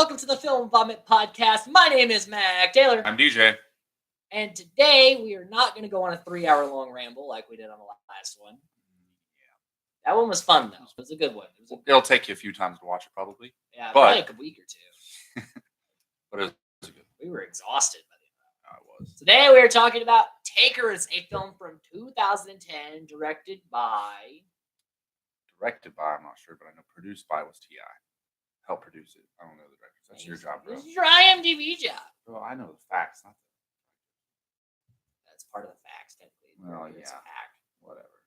welcome to the Film Vomit Podcast. My name is Mac Taylor. I'm DJ. And today we are not going to go on a 3-hour-long ramble like we did on the last one. That one was fun, though. It was a good one. It'll take you a few times to watch it, probably. Yeah, probably like a week or two. But it was good. We were exhausted by the end. I was. Today we are talking about Takers, a film from 2010, directed by, I'm not sure, but I know produced by was T.I. Helped produce it. I don't know the directors. That's your job, bro. This is your IMDb job. Bro, I know the facts, not the... That's part of the facts, technically. Well, It's yeah. a fact. Whatever.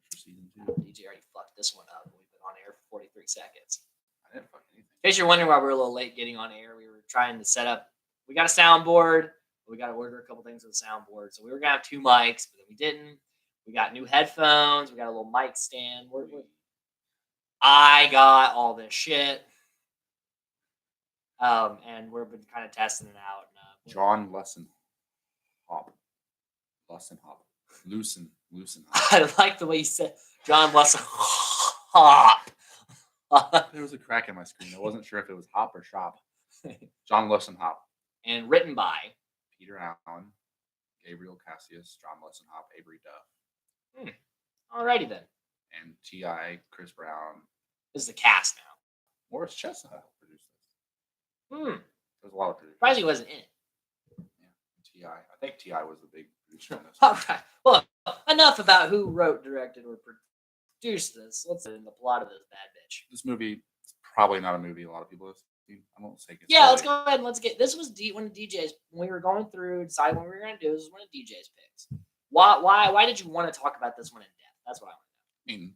For season 2. DJ already fucked this one up. We've been on air for 43 seconds. I didn't fuck anything. In case you're wondering why we're a little late getting on air, we were trying to set up. We got a soundboard. We got to order a couple things with the soundboard. So we were going to have 2 mics, but then we didn't. We got new headphones. We got a little mic stand. I got all this shit. And we've been kind of testing it out. John Lesson Hop. Loosen Hop. I like the way you said John Lesson Hop. There was a crack in my screen. I wasn't sure if it was Hop or Shop. John Lesson Hop. And written by Peter Allen, Gabriel Cassius, John Lesson Hop, Avery Duff. Alrighty then. And T.I., Chris Brown. This is the cast now. Morris Chestnut produced this. There's a lot of producers. Surprised he wasn't in it. Yeah, T.I. I think T.I. was the big producer on this. All right. Well, enough about who wrote, directed, or produced this. Let's get in the plot of this bad bitch. This movie is probably not a movie a lot of people have seen. I won't say it's let's go ahead and let's get. This was one of DJ's when we were going through deciding what we were going to do. This was one of DJ's picks. Why did you want to talk about this one in depth? That's what I want to know. I mean,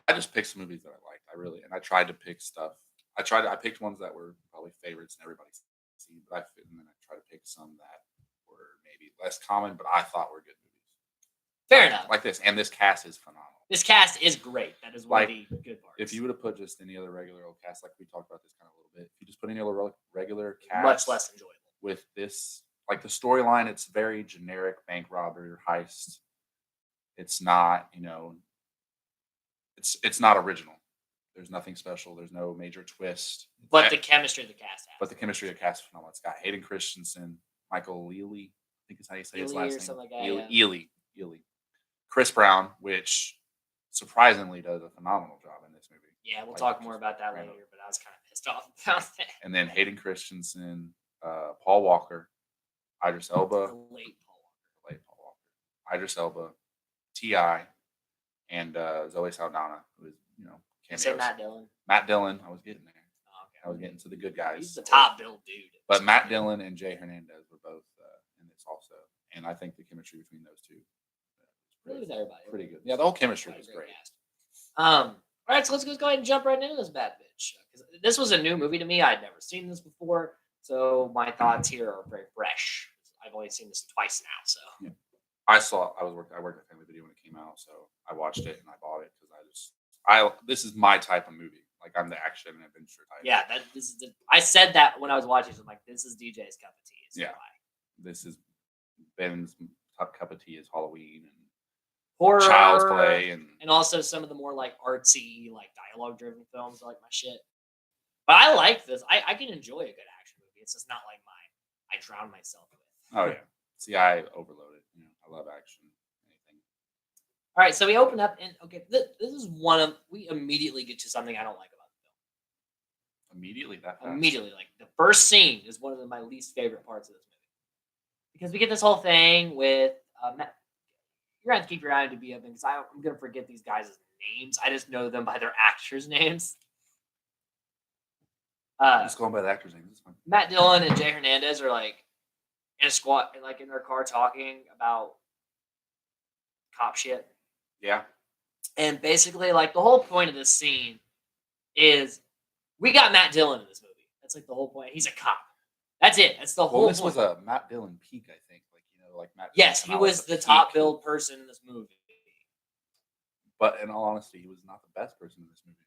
I just picked some movies that I liked. I tried to pick stuff. I picked ones that were probably favorites and everybody's seen, but and then I tried to pick some that were maybe less common, but I thought were good movies. Fair enough. Like this, and this cast is phenomenal. This cast is great. That is one of the good parts. If you would have put just any other regular old cast, like we talked about this kind of a little bit, if you just put any other regular cast, much less enjoyable. With this, like the storyline, it's very generic bank robbery or heist. It's not, it's not original. There's nothing special. There's no major twist. But the chemistry of the cast has. But the chemistry of the cast is phenomenal. It's got Hayden Christensen, Michael Ealy, I think is how you say his last name. Something like that, Ealy. Chris Brown, which surprisingly does a phenomenal job in this movie. Yeah, we'll talk more about that later, but I was kind of pissed off about that. And then Hayden Christensen, Paul Walker, Idris Elba. Late Paul Walker. Idris Elba, T.I., and Zoe Saldana, who is, cameos. Say Matt Dillon. Matt Dillon, I was getting there. Oh, okay. I was getting to the good guys. He's the top billed dude. But Matt Dillon and Jay Hernandez were both in this also. And I think the chemistry between those two with everybody. Pretty good. Yeah, the whole chemistry was great. All right, so let's go ahead and jump right into this bad bitch. This was a new movie to me. I'd never seen this before, so my thoughts here are very fresh. I've only seen this twice now, so. Yeah. I worked at Family Video when it came out, so I watched it and I bought it because this is my type of movie. Like I'm the action and adventure type. Yeah, I said that when I was watching. So I'm like, this is DJ's cup of tea. Yeah. This is Ben's cup of tea is Halloween and horror, Child's Play, and also some of the more like artsy, like dialogue driven films are like my shit. But I like this. I can enjoy a good action movie. It's just not like I drown myself with. Oh yeah. See, I overload it. I love action. Anything. All right, so we open up and this is we immediately get to something I don't like about the film. Immediately that fast? Immediately, like the first scene is one of my least favorite parts of this movie because we get this whole thing with you're gonna have to keep your IMDb open because I'm gonna forget these guys' names. I just know them by their actors' names. Just going by the actors' names. Matt Dillon and Jay Hernandez are like in a squad, like in their car, talking about cop shit. Yeah. And basically, like the whole point of this scene is we got Matt Dillon in this movie. That's like the whole point. He's a cop. That's it. That's the whole. This point. was a Matt Dillon peak, I think. Like Matt. Yes, he was the top billed person in this movie. But in all honesty, he was not the best person in this movie.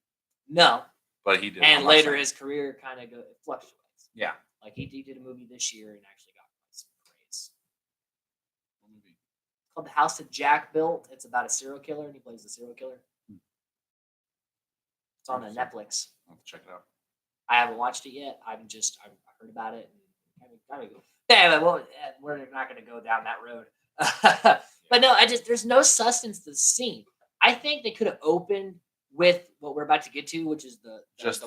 No. But he did. And later, his career kind of fluctuates. Yeah. Like he did a movie this year and actually got some praise. What movie? It's called The House That Jack Built. It's about a serial killer, and he plays the serial killer. It's on Netflix. I'll have to check it out. I haven't watched it yet. I've heard about it and kind of go. Yeah, well, we're not going to go down that road. But no, there's no substance to the scene. I think they could have opened with what we're about to get to, which is the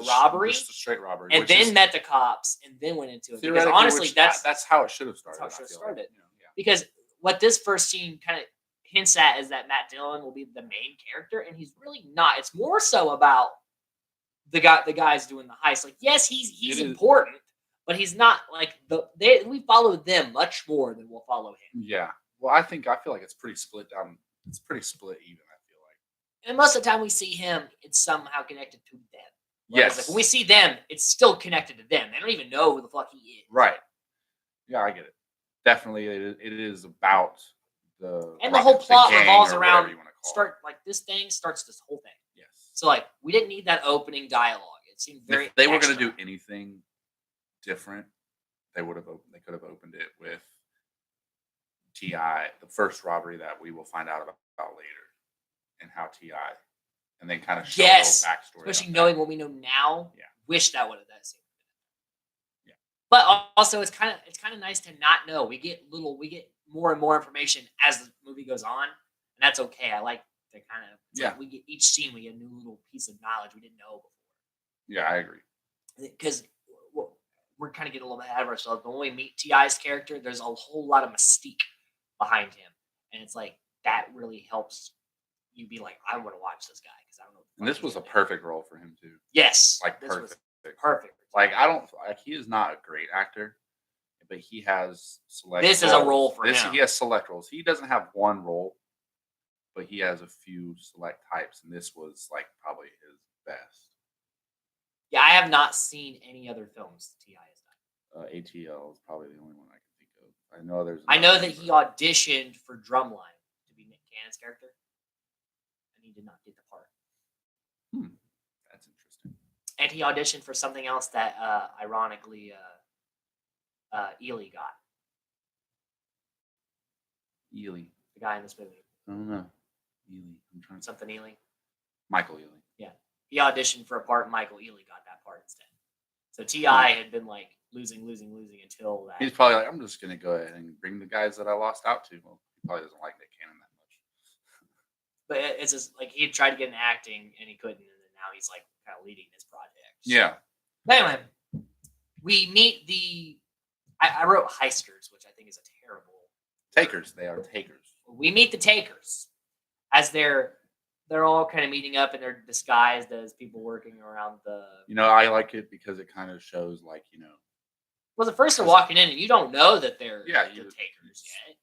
robbery, just the straight robbery, and which then is met the cops, and then went into it. Because theoretically, honestly, that's how it should have started. how it should have I feel started. like, you know, yeah. Because what this first scene kind of hints at is that Matt Dillon will be the main character, and he's really not. It's more so about the guys doing the heist. Like, yes, he's important, but he's not like we follow them much more than we'll follow him. Yeah. Well, I feel like it's pretty split down. It's pretty split even. I feel like. And most of the time we see him, it's somehow connected to them. Yes. Like when we see them, it's still connected to them. They don't even know who the fuck he is. Right. Yeah, I get it. Definitely, it is about the whole plot gang revolves or around whatever you wanna call it. this thing starts this whole thing. Yes. So like we didn't need that opening dialogue. It seemed very. If they were going to extra. do anything different, they could have opened it with T.I., the first robbery that we will find out about later, and how T.I., and then kind of show a little backstory. Especially knowing what we know now. Yeah. Wish that would have that scene. Yeah. But also, it's kind of nice to not know. We get more and more information as the movie goes on, and that's okay. I like the kind of like we get each scene, we get a new little piece of knowledge we didn't know before. Yeah, I agree. Because we're kind of getting a little bit ahead of ourselves. But when we meet T.I.'s character, there's a whole lot of mystique behind him, and it's like that really helps you be like, I want to watch this guy because I don't know. And this was a perfect role for him too. Yes, Like this perfect. Perfect. Like he is not a great actor, but he has select. This is a role for him. He has select roles. He doesn't have one role, but he has a few select types, and this was like probably his best. Yeah, I have not seen any other films T.I. has done. ATL is probably the only one I can think of. I know that he auditioned for Drumline to be Nick Cannon's character, and he did not get the part. That's interesting. And he auditioned for something else that, ironically, Ely got. Ely, the guy in this movie. I don't know. Ely, I'm trying to. Something Ely. Michael Ely. Yeah, he auditioned for a part. Michael Ely got that part instead. So T.I. had been like losing until that. He's probably like, I'm just gonna go ahead and bring the guys that I lost out to. Well, he probably doesn't like Nick Cannon that much. But it's just like he tried to get into acting and he couldn't, and then now he's like kind of leading this project. So. Yeah. But anyway, we meet the. I wrote heisters, which I think is a terrible. Takers. They are takers. We meet the takers as they're all kind of meeting up and they're disguised as people working around the. I like it because it kind of shows like. Well, the first they're walking in and you don't know that they're the takers yet,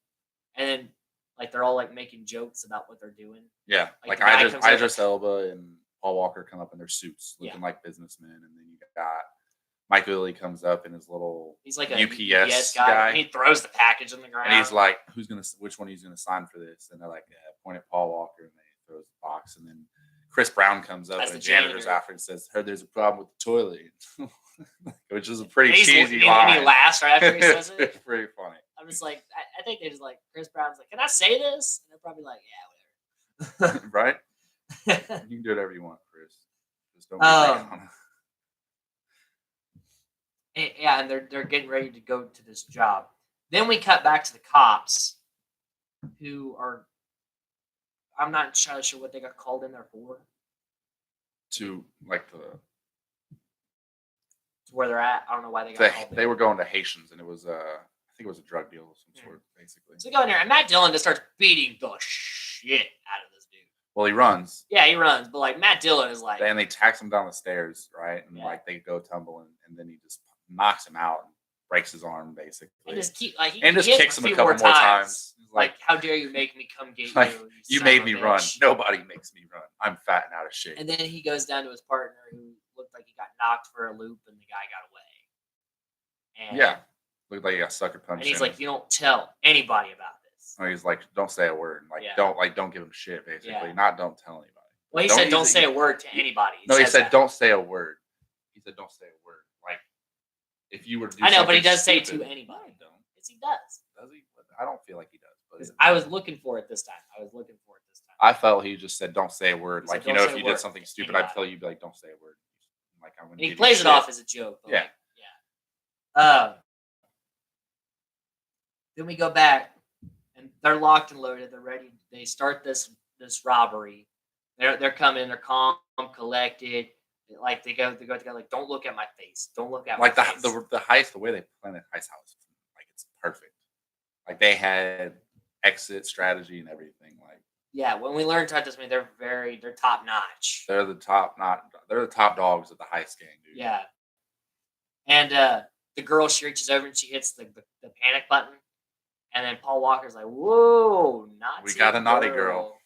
and then like they're all like making jokes about what they're doing. Yeah, Like Idris Elba and Paul Walker come up in their suits, looking like businessmen, and then you got Michael Ely comes up in his little. He's like a UPS guy. And he throws the package on the ground, and he's like, which one he's gonna sign for this?" And they're like, point at Paul Walker, and they throws the box, and then Chris Brown comes up and the janitor's after and says, "Heard there's a problem with the toilet," which is a pretty cheesy line. And he laughs right after he says it. It's pretty funny. I'm just like, I think they're just like, Chris Brown's like, "Can I say this?" And they're probably like, "Yeah, whatever." Right? You can do whatever you want, Chris. Just don't. Get yeah, and they're getting ready to go to this job. Then we cut back to the cops, who are. I'm not entirely sure what they got called in there for. To like to where they're at. I don't know why they got called in. They were going to Haitians, and it was I think it was a drug deal of some sort, basically. So they go in there, and Matt Dillon just starts beating the shit out of this dude. Well, he runs. Yeah, he runs, but like Matt Dillon is like. And they tax him down the stairs, right? And like they go tumbling, and then he just knocks him out and breaks his arm, basically. And just kicks him a couple more times. Like, how dare you make me come get like, you? You made me run. Nobody makes me run. I'm fat and out of shape. And then he goes down to his partner who looked like he got knocked for a loop and the guy got away. And looked like he got sucker punched. And he's like, "You don't tell anybody about this." Oh, he's like, "Don't say a word. Don't give him shit, basically. Yeah. Don't tell anybody." Well, he said, "Don't say a word to anybody." He said, "Don't say a word." He said, "Don't say a word." Like, if you were to do I know, but he does stupid, say to anybody. Yes, he does. Does he? I don't feel like he does. I was looking for it this time. I felt he just said, "Don't say a word." Like, said, if you did something stupid, I'd tell you, be like, "Don't say a word." Like I wouldn't. And he give you plays it shit. off as a joke. But Yeah. like, yeah. Then we go back, and they're locked and loaded. They're ready. They start this robbery. They're coming. They're calm, collected. Like they go together. Like, don't look at my face. Don't look at Like my face. the heist, the way they planned the heist house, like it's perfect. Like they had exit strategy and everything. Like Yeah, when we learn Touch Me, they're top notch. they're the top dogs of the heist gang, dude. Yeah. And the girl, she reaches over and she hits the panic button. And then Paul Walker's like, whoa, naughty We got a naughty girl.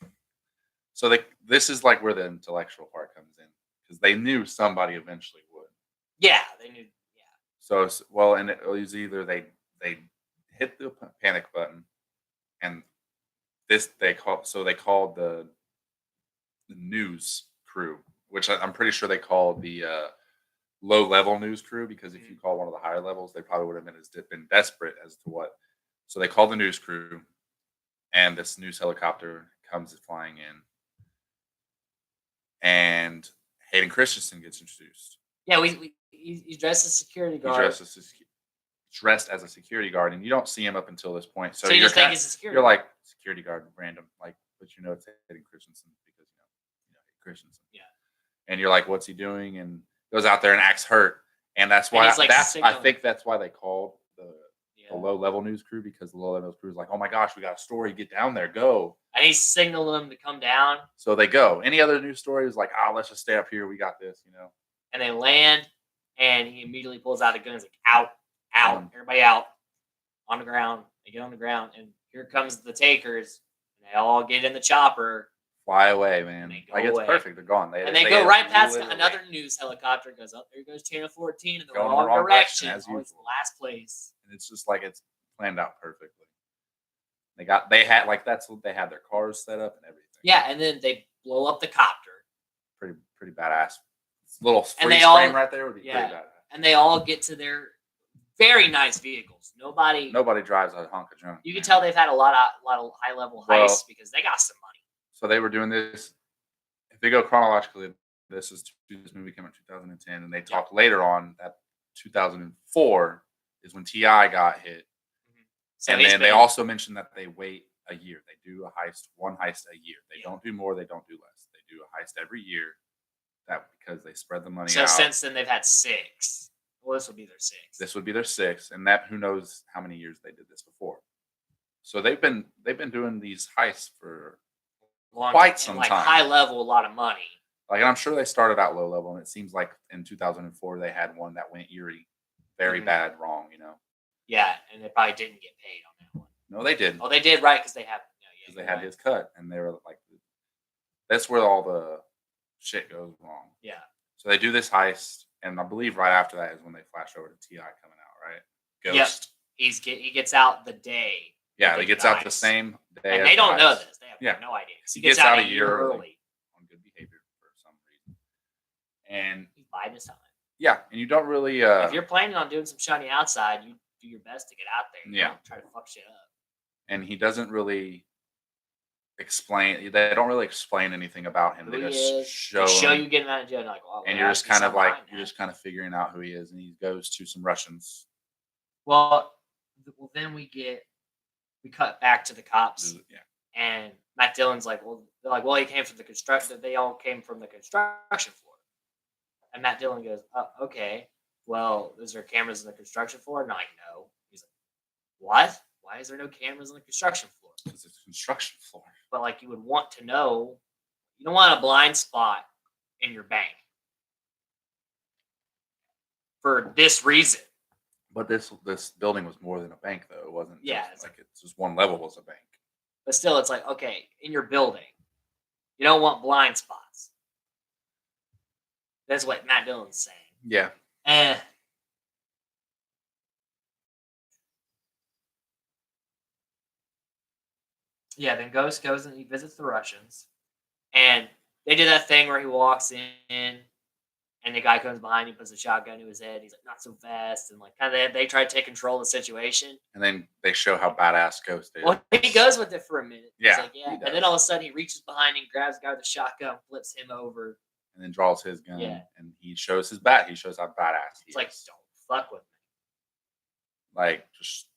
So this is like where the intellectual part comes in, because they knew somebody eventually would. Yeah, they knew. Yeah. So and it was either they hit the panic button, and they called the news crew, which I'm pretty sure they called the low level news crew, because if you call one of the higher levels, they probably would have been desperate as to what. So they called the news crew, and this news helicopter comes flying in, and Hayden Christensen gets introduced. Yeah, he's dressed as security guard. Dressed as a security guard, and you don't see him up until this point. So you you're just think he's a security You're guard. like security guard, random, like, but you know it's Hayden Christensen because you know Christensen. Yeah. And you're like, what's he doing? And goes out there and acts hurt, and that's why he's, like, I signaling. think that's why they called the low level news crew, because the low level news crew is like, oh my gosh, we got a story, get down there, go. And he's signaling them to come down. So they go. Any other news story is like, let's just stay up here, we got this, you know. And they land, and he immediately pulls out a gun. He's like, out, everybody out on the ground. They get on the ground, and here comes the takers. And they all get in the chopper. Fly away, man. Like, it's perfect. They're gone. They go right past another news helicopter. Goes up. There goes Channel 14 in the wrong direction. As always, the last place. And it's just like it's planned out perfectly. They had their cars set up and everything. Yeah, and then they blow up the copter. Pretty badass. It's a little freeze frame right there would be pretty badass. And they all get to their very nice vehicles. Nobody drives a honka junk. You can tell they've had a lot of high level heists because they got some money. So they were doing this. If they go chronologically, this movie came out in 2010, and they talk later on that 2004 is when T.I. got hit. So and then they also mentioned that they wait a year. They do one heist a year. They don't do more. They don't do less. They do a heist every year. That because they spread the money out. So since then they've had 6. Well, this would be their 6th. This would be their 6th, and that who knows how many years they did this before. So they've been doing these heists for quite some time. High level, a lot of money. Like, and I'm sure they started out low level, and it seems like in 2004 they had one that went eerie, very bad, wrong. You know. Yeah, and they probably didn't get paid on that one. No, they didn't. Oh, they did, right? Because they have. Because they had his cut, and they were like, that's where all the shit goes wrong. Yeah. So they do this heist, and I believe right after that is when they flash over to T.I. coming out, right? Ghost. Yep. He gets out the day. Yeah, he gets out the same day. And they don't know this. They have no idea. He gets out a year early on good behavior for some reason. And he's biding his time. Yeah, and you don't really. If you're planning on doing some shiny outside, you do your best to get out there. You don't try to fuck shit up. And he doesn't really explain. They don't really explain anything about him. They just show you getting out of jail. Like, and you're just kind of like figuring out who he is. And he goes to some Russians. Well, then we cut back to the cops. Yeah. And Matt Dillon's like, well, he came from the construction. They all came from the construction floor. And Matt Dillon goes, oh, okay. Well, is there cameras in the construction floor? And I'm like, no. He's like, what? Why is there no cameras on the construction floor? Because it's a construction floor. But like, you would want to know. You don't want a blind spot in your bank for this reason. But this building was more than a bank, though. It wasn't. Yeah, it's just one level was a bank. But still, it's like, okay, in your building, you don't want blind spots. That's what Matt Dillon's saying. Yeah. Yeah, then Ghost goes and he visits the Russians. And they did that thing where he walks in and the guy comes behind him, puts a shotgun to his head. He's like, not so fast. And like, kind of they try to take control of the situation. And then they show how badass Ghost is. Well, he goes with it for a minute. Yeah. He's like, yeah. And then all of a sudden he reaches behind him, grabs the guy with the shotgun, flips him over. and then draws his gun, Yeah. and he shows his bat. He shows how badass he It's like, is. don't fuck with me. Like, just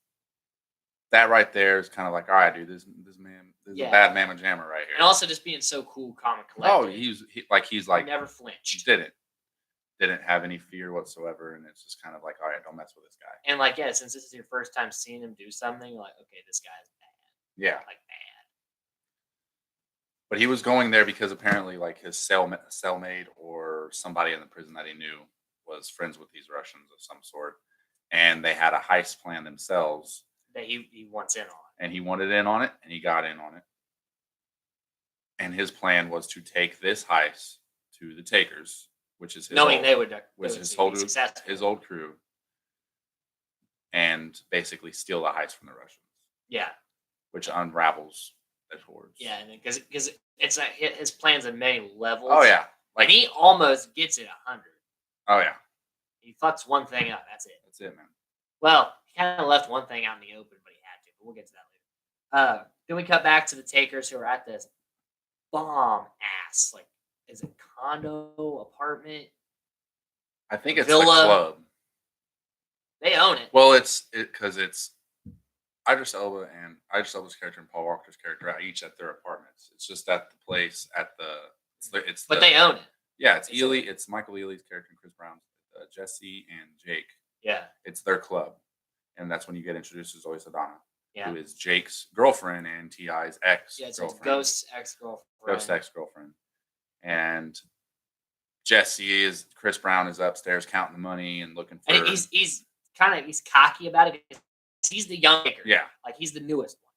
that right there is kind of like, all right, dude, this man, this is a Yeah. bad mamma jammer right here. And also just being so cool, calm, and collected. Oh, he's like never flinched. didn't have any fear whatsoever, and it's just kind of like, all right, don't mess with this guy. And like, yeah, since this is your first time seeing him do something, you're like, okay, this guy's bad. Yeah, Like bad. but he was going there because apparently, like, his cellmate or somebody in the prison that he knew was friends with these Russians of some sort, and they had a heist plan themselves, That he wants in on. and he wanted in on it, and he got in on it. And his plan was to take this heist to the takers, which is his Knowing old, they would was be his whole successful. his old crew, and basically steal the heist from the Russians, Yeah. which unravels the towards. Yeah, and because it's like his plans at many levels. Oh yeah. Like he almost gets it 100. Oh yeah. He fucks one thing up. That's it. That's it, man. Well, he kind of left one thing out in the open, but he had to. But we'll get to that later. Then we cut back to the takers who are at this bomb ass, like, is it condo, apartment? I think it's Villa. the club. They own it. Well, it's Idris Elba's character and Paul Walker's character are each at their apartments. It's just at the place at the But they own it. Yeah, it's Ely. It's Michael Ealy's character and Chris Brown's, Jesse and Jake. Yeah. It's their club, and that's when you get introduced to Zoe Saldana, Yeah. who is Jake's girlfriend and T.I.'s ex. Yeah, so it's girlfriend. Ghost's ex-girlfriend. Ghost ex-girlfriend. And Chris Brown is upstairs counting the money and looking for. And he's cocky about it. He's the young taker. Yeah. Like he's the newest one.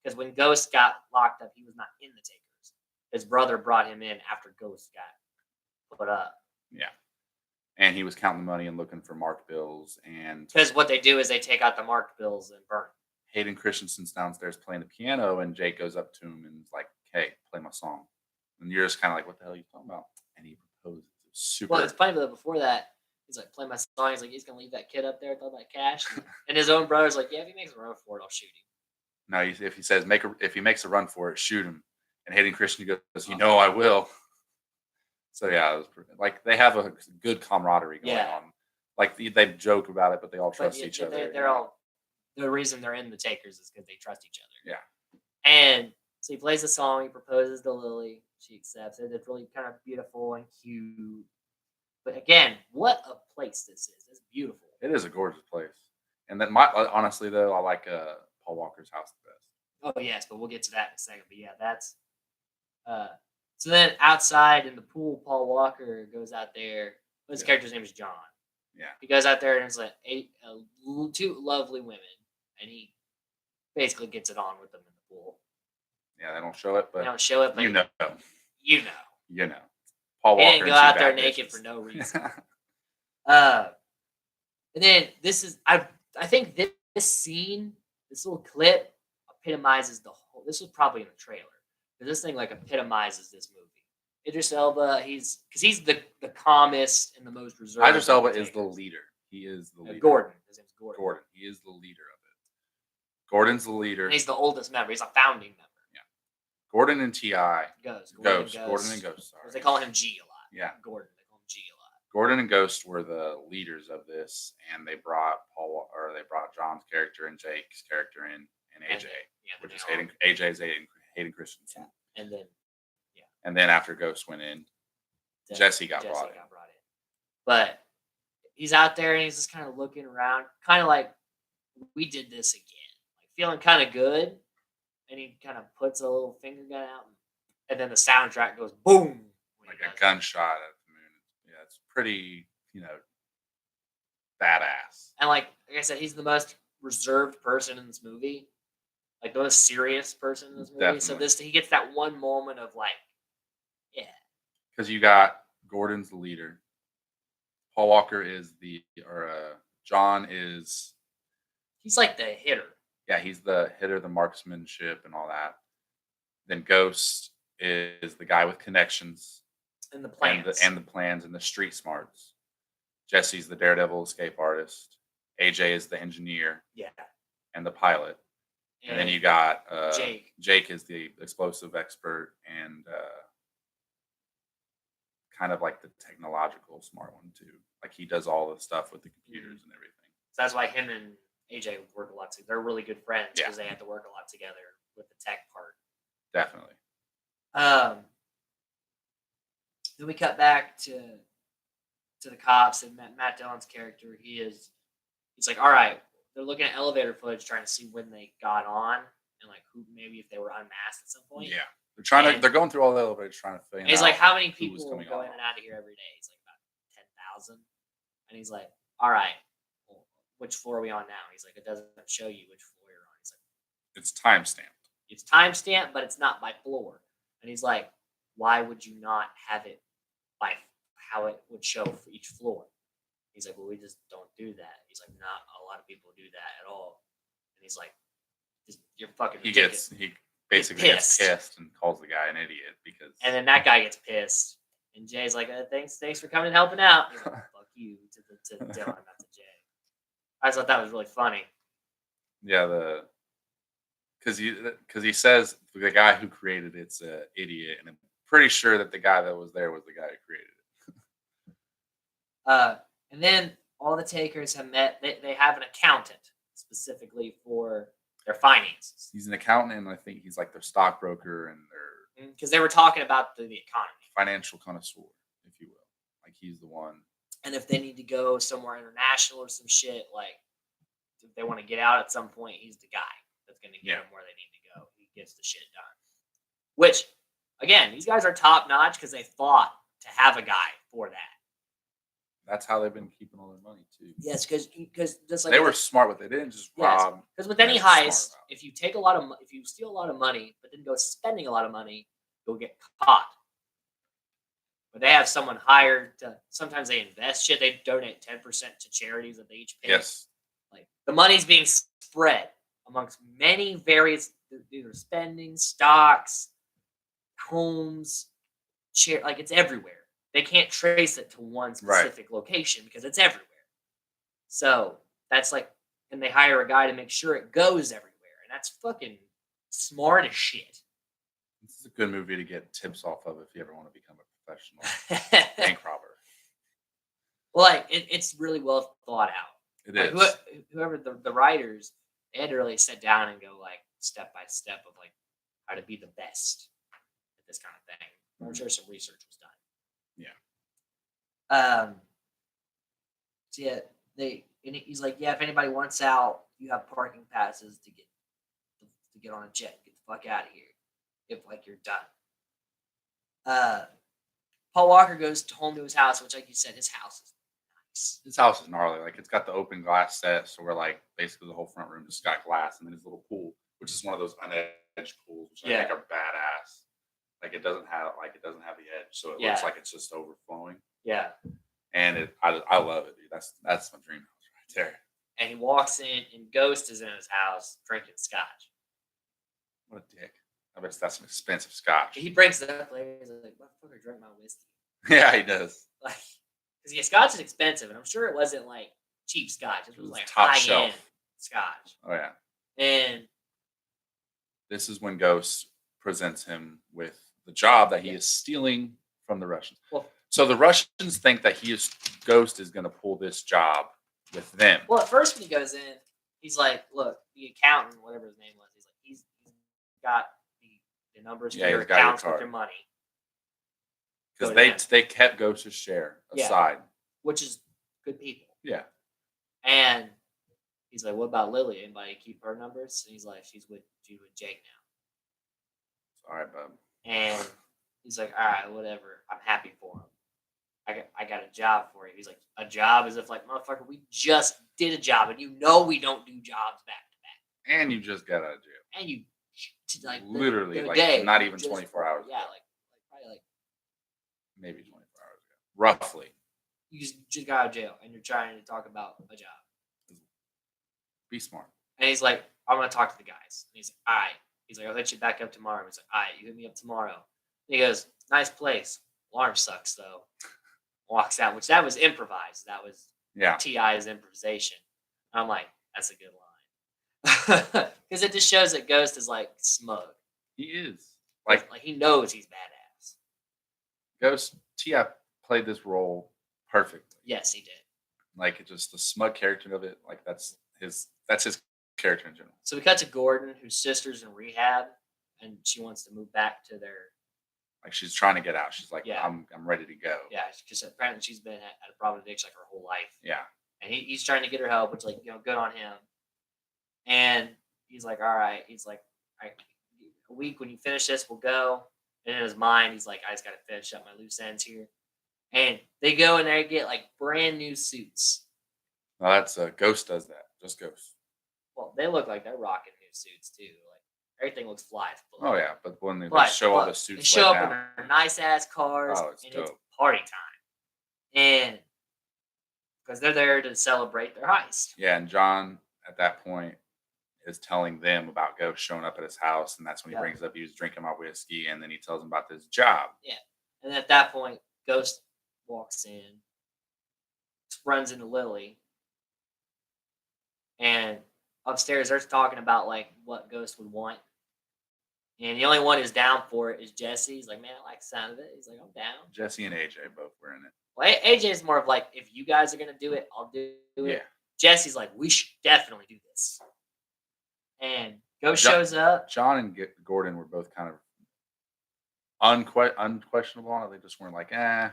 Because when Ghost got locked up, he was not in the takers. His brother brought him in after Ghost got put up. Yeah. And he was counting the money and looking for marked bills. And Because what they do is they take out the marked bills and burn them. Hayden Christensen's downstairs playing the piano, and Jake goes up to him and is like, "Hey, play my song." And you're just kind of like, "What the hell are you talking about?" And he proposes. Super. Well, it's funny, but before that, he's like, play my song. He's like, he's going to leave that kid up there with all that cash. And his own brother's like, yeah, if he makes a run for it, I'll shoot him. No, if he says if he makes a run for it, shoot him. And Hayden Christensen goes, "You know I will." So yeah, it was like they have a good camaraderie going on. Like they joke about it, but they all trust each other. They're all the reason they're in the takers is because they trust each other. Yeah. And so he plays the song. He proposes to Lily. She accepts it. It's really kind of beautiful and cute. But again, what a place this is! It's beautiful. It is a gorgeous place. And then honestly though, I like Paul Walker's house the best. Oh yes, but we'll get to that in a second. But yeah, that's. So then outside in the pool, Paul Walker goes out there. His character's name is John. Yeah. He goes out there and it's like two lovely women, and he basically gets it on with them in the pool. Yeah, they don't show it, but they don't show it, but you know. You know. Paul He Walker didn't go and two out there bad naked bitches. for no reason. And then this is I think this scene, this little clip epitomizes the whole. This was probably in the trailer. Because this thing like epitomizes this movie. Idris Elba, he's the calmest and the most reserved. Idris Elba is the leader. He is the leader. Gordon. His name's Gordon. Gordon. He is the leader of it. Gordon's the leader. And he's the oldest member. He's a founding member. Yeah. Gordon and T.I. Ghost. Gordon and Ghost. Sorry. They call him G a lot. Yeah. Gordon. They call him G a lot. Gordon and Ghost were the leaders of this, and they brought John's character and Jake's character in, and AJ, which is Hayden Christensen. Yeah. And then after Ghost went in, Jesse got brought in. But he's out there and he's just kind of looking around, kind of like we did this again, like feeling kind of good. And he kind of puts a little finger gun out, and then the soundtrack goes boom, like a gunshot at the moon. Yeah, it's pretty, badass. And like I said, he's the most reserved person in this movie, like the most serious person in this movie. Definitely. So he gets that one moment of like, yeah, because you got Gordon's the leader. Paul Walker is John is. He's like the hitter. Yeah, he's the hitter, the marksmanship, and all that. Then Ghost is the guy with connections and the plans and the plans and the street smarts. Jesse's the daredevil escape artist. AJ is the engineer. Yeah. And the pilot. And then you got Jake. Jake is the explosive expert and kind of like the technological smart one too. Like he does all the stuff with the computers and everything. So that's why him and AJ work a lot together. They're really good friends Yeah. because they have to work a lot together with the tech part. Definitely. Then we cut back to the cops and Matt Dillon's character. He's like, all right, they're looking at elevator footage trying to see when they got on and like who maybe if they were unmasked at some point. Yeah. They're trying to. And- They're going through all the elevators trying to figure And he's out like, how many who was people coming go on. in and out of here every day? He's like, about 10,000. And he's like, all right, well, which floor are we on now? He's like, it doesn't show you which floor you're on. He's like, It's time stamped. it's timestamped, but it's not by floor. And he's like, why would you not have it by how it would show for each floor? He's like, well, we just don't do that. He's like, not a lot of people do that at all. And he's like, you're fucking ridiculous. He basically gets pissed. pissed and calls the guy an idiot because. And then that guy gets pissed. And Jay's like, thanks for coming and helping out. He's like, fuck you to Dylan, not to Jay. I thought that was really funny. Yeah, because he says the guy who created it's an idiot, and I'm pretty sure that the guy that was there was the guy who created it. And then all the takers have met. They have an accountant specifically for their finances He's an accountant, and I think he's like their stockbroker and their because they were talking about the economy financial connoisseur, if you will. Like he's the one. and if they need to go somewhere international or some shit, like if they want to get out at some point, he's the guy that's going to get them where they need to go. He gets the shit done. Which, again, these guys are top notch because they fought to have a guy for that. That's how they've been keeping all their money too. Yes, because just like They were smart with it. They didn't just Yes. rob. because with any That's smart heist, about it. if you take a lot of if you steal a lot of money, but then go spending a lot of money, you'll get caught. But they have someone hired to. Sometimes they invest shit. They donate 10% to charities that they each pick. Yes. Like the money's being spread amongst many various either spending, stocks, homes, like it's everywhere. They can't trace it to one specific location because it's everywhere. So that's like, and they hire a guy to make sure it goes everywhere, and that's fucking smart as shit. This is a good movie to get tips off of if you ever want to become a professional bank robber. Well, like it's really well thought out. It Like, is. whoever the writers, they had to really sit down and go like step by step of like how to be the best at this kind of thing. I'm sure some research was done. Yeah. So yeah, he's like, yeah, if anybody wants out, you have parking passes to get on a jet, get the fuck out of here. If like you're done. Paul Walker goes home to his house, which like you said, his house is nice. His house is gnarly. Like it's got the open glass set, so we're like basically the whole front room just got glass, and then his little pool, which is one of those unedged pools, which I think are badass. Like it doesn't have the edge, so it looks like it's just overflowing. Yeah. And I love it, dude. That's my dream house right there. And he walks in, and Ghost is in his house drinking scotch. What a dick! I bet that's some expensive scotch. He brings it up later. He's like, "Motherfucker, drink my whiskey." Yeah, he does. Like, because scotch is expensive, and I'm sure it wasn't like cheap scotch. It was like top high shelf end scotch. Oh yeah. And This is when Ghost presents him with the job that he is stealing from the Russians. Well, so the Russians think that Ghost is going to pull this job with them. well, at first when he goes in, he's like, "Look, the accountant, whatever his name was, he's got the numbers for Yeah, your he's got your accounts with card. your money, Because go to they them. they kept Ghost's share Yeah. aside. which is good people." Yeah. And he's like, "What about Lily? Anybody keep her numbers?" And he's like, she's with Jake now." All right, bub. And he's like, "All right, whatever. I'm happy for him. I got a job for you." He's like, "A job?" As if like, "Motherfucker, we just did a job, and you know we don't do jobs back to back." And you just got out of jail. And you like Literally, the like, day, not you even just- 24 hours Yeah, ago. like probably like Maybe 24 hours ago. Roughly. you just got out of jail, and you're trying to talk about a job. Be smart. And he's like, "I'm gonna talk to the guys." And he's like, "All right." He's like, "I'll hit you back up tomorrow." He's like, "All right, you hit me up tomorrow." And he goes, "Nice place. Alarm sucks though." Walks out, which that was improvised. That was Yeah. T.I.'s improvisation. And I'm like, that's a good line. Because it just shows that Ghost is like smug. He is. Like he knows he's badass. Ghost, T.I. played this role perfectly. Yes, he did. Like it just the smug character of it. Like that's his character in general. So we cut to Gordon, whose sister's in rehab, and she wants to move back to their Like she's trying to get out. She's like, Yeah. I'm ready to go. yeah, because apparently she's been at a problem addiction like her whole life, Yeah. and he's trying to get her help, which like good on him. And he's like, all right, all right, a week when you finish this, we'll go. And in his mind, he's like, I just got to finish up my loose ends here. And they go and they get like brand new suits. No, that's Ghost does that. Just Ghost. Well, they look like they're rocking new suits too. Like everything looks fly. Oh yeah, but when they But- show all but the suits, They show laid up in down, their nice ass cars, Oh, it's and it's dope. party time. And because they're there to celebrate their heist. yeah, and John at that point is telling them about Ghost showing up at his house, and that's when he Yeah. brings up he was drinking my whiskey, and then he tells him about this job. And at that point, Ghost walks in, runs into Lily, and upstairs they're talking about like what Ghost would want. And the only one who's down for it is Jesse. He's like, man, I like the sound of it. He's like, I'm down. Jesse and AJ both were in it. Well, AJ is more of like, if you guys are gonna do it, I'll do it. Yeah. Jesse's like, we should definitely do this. And Ghost Jo- shows up. John and Gordon were both kind of unquestionable on it. They just weren't like, eh.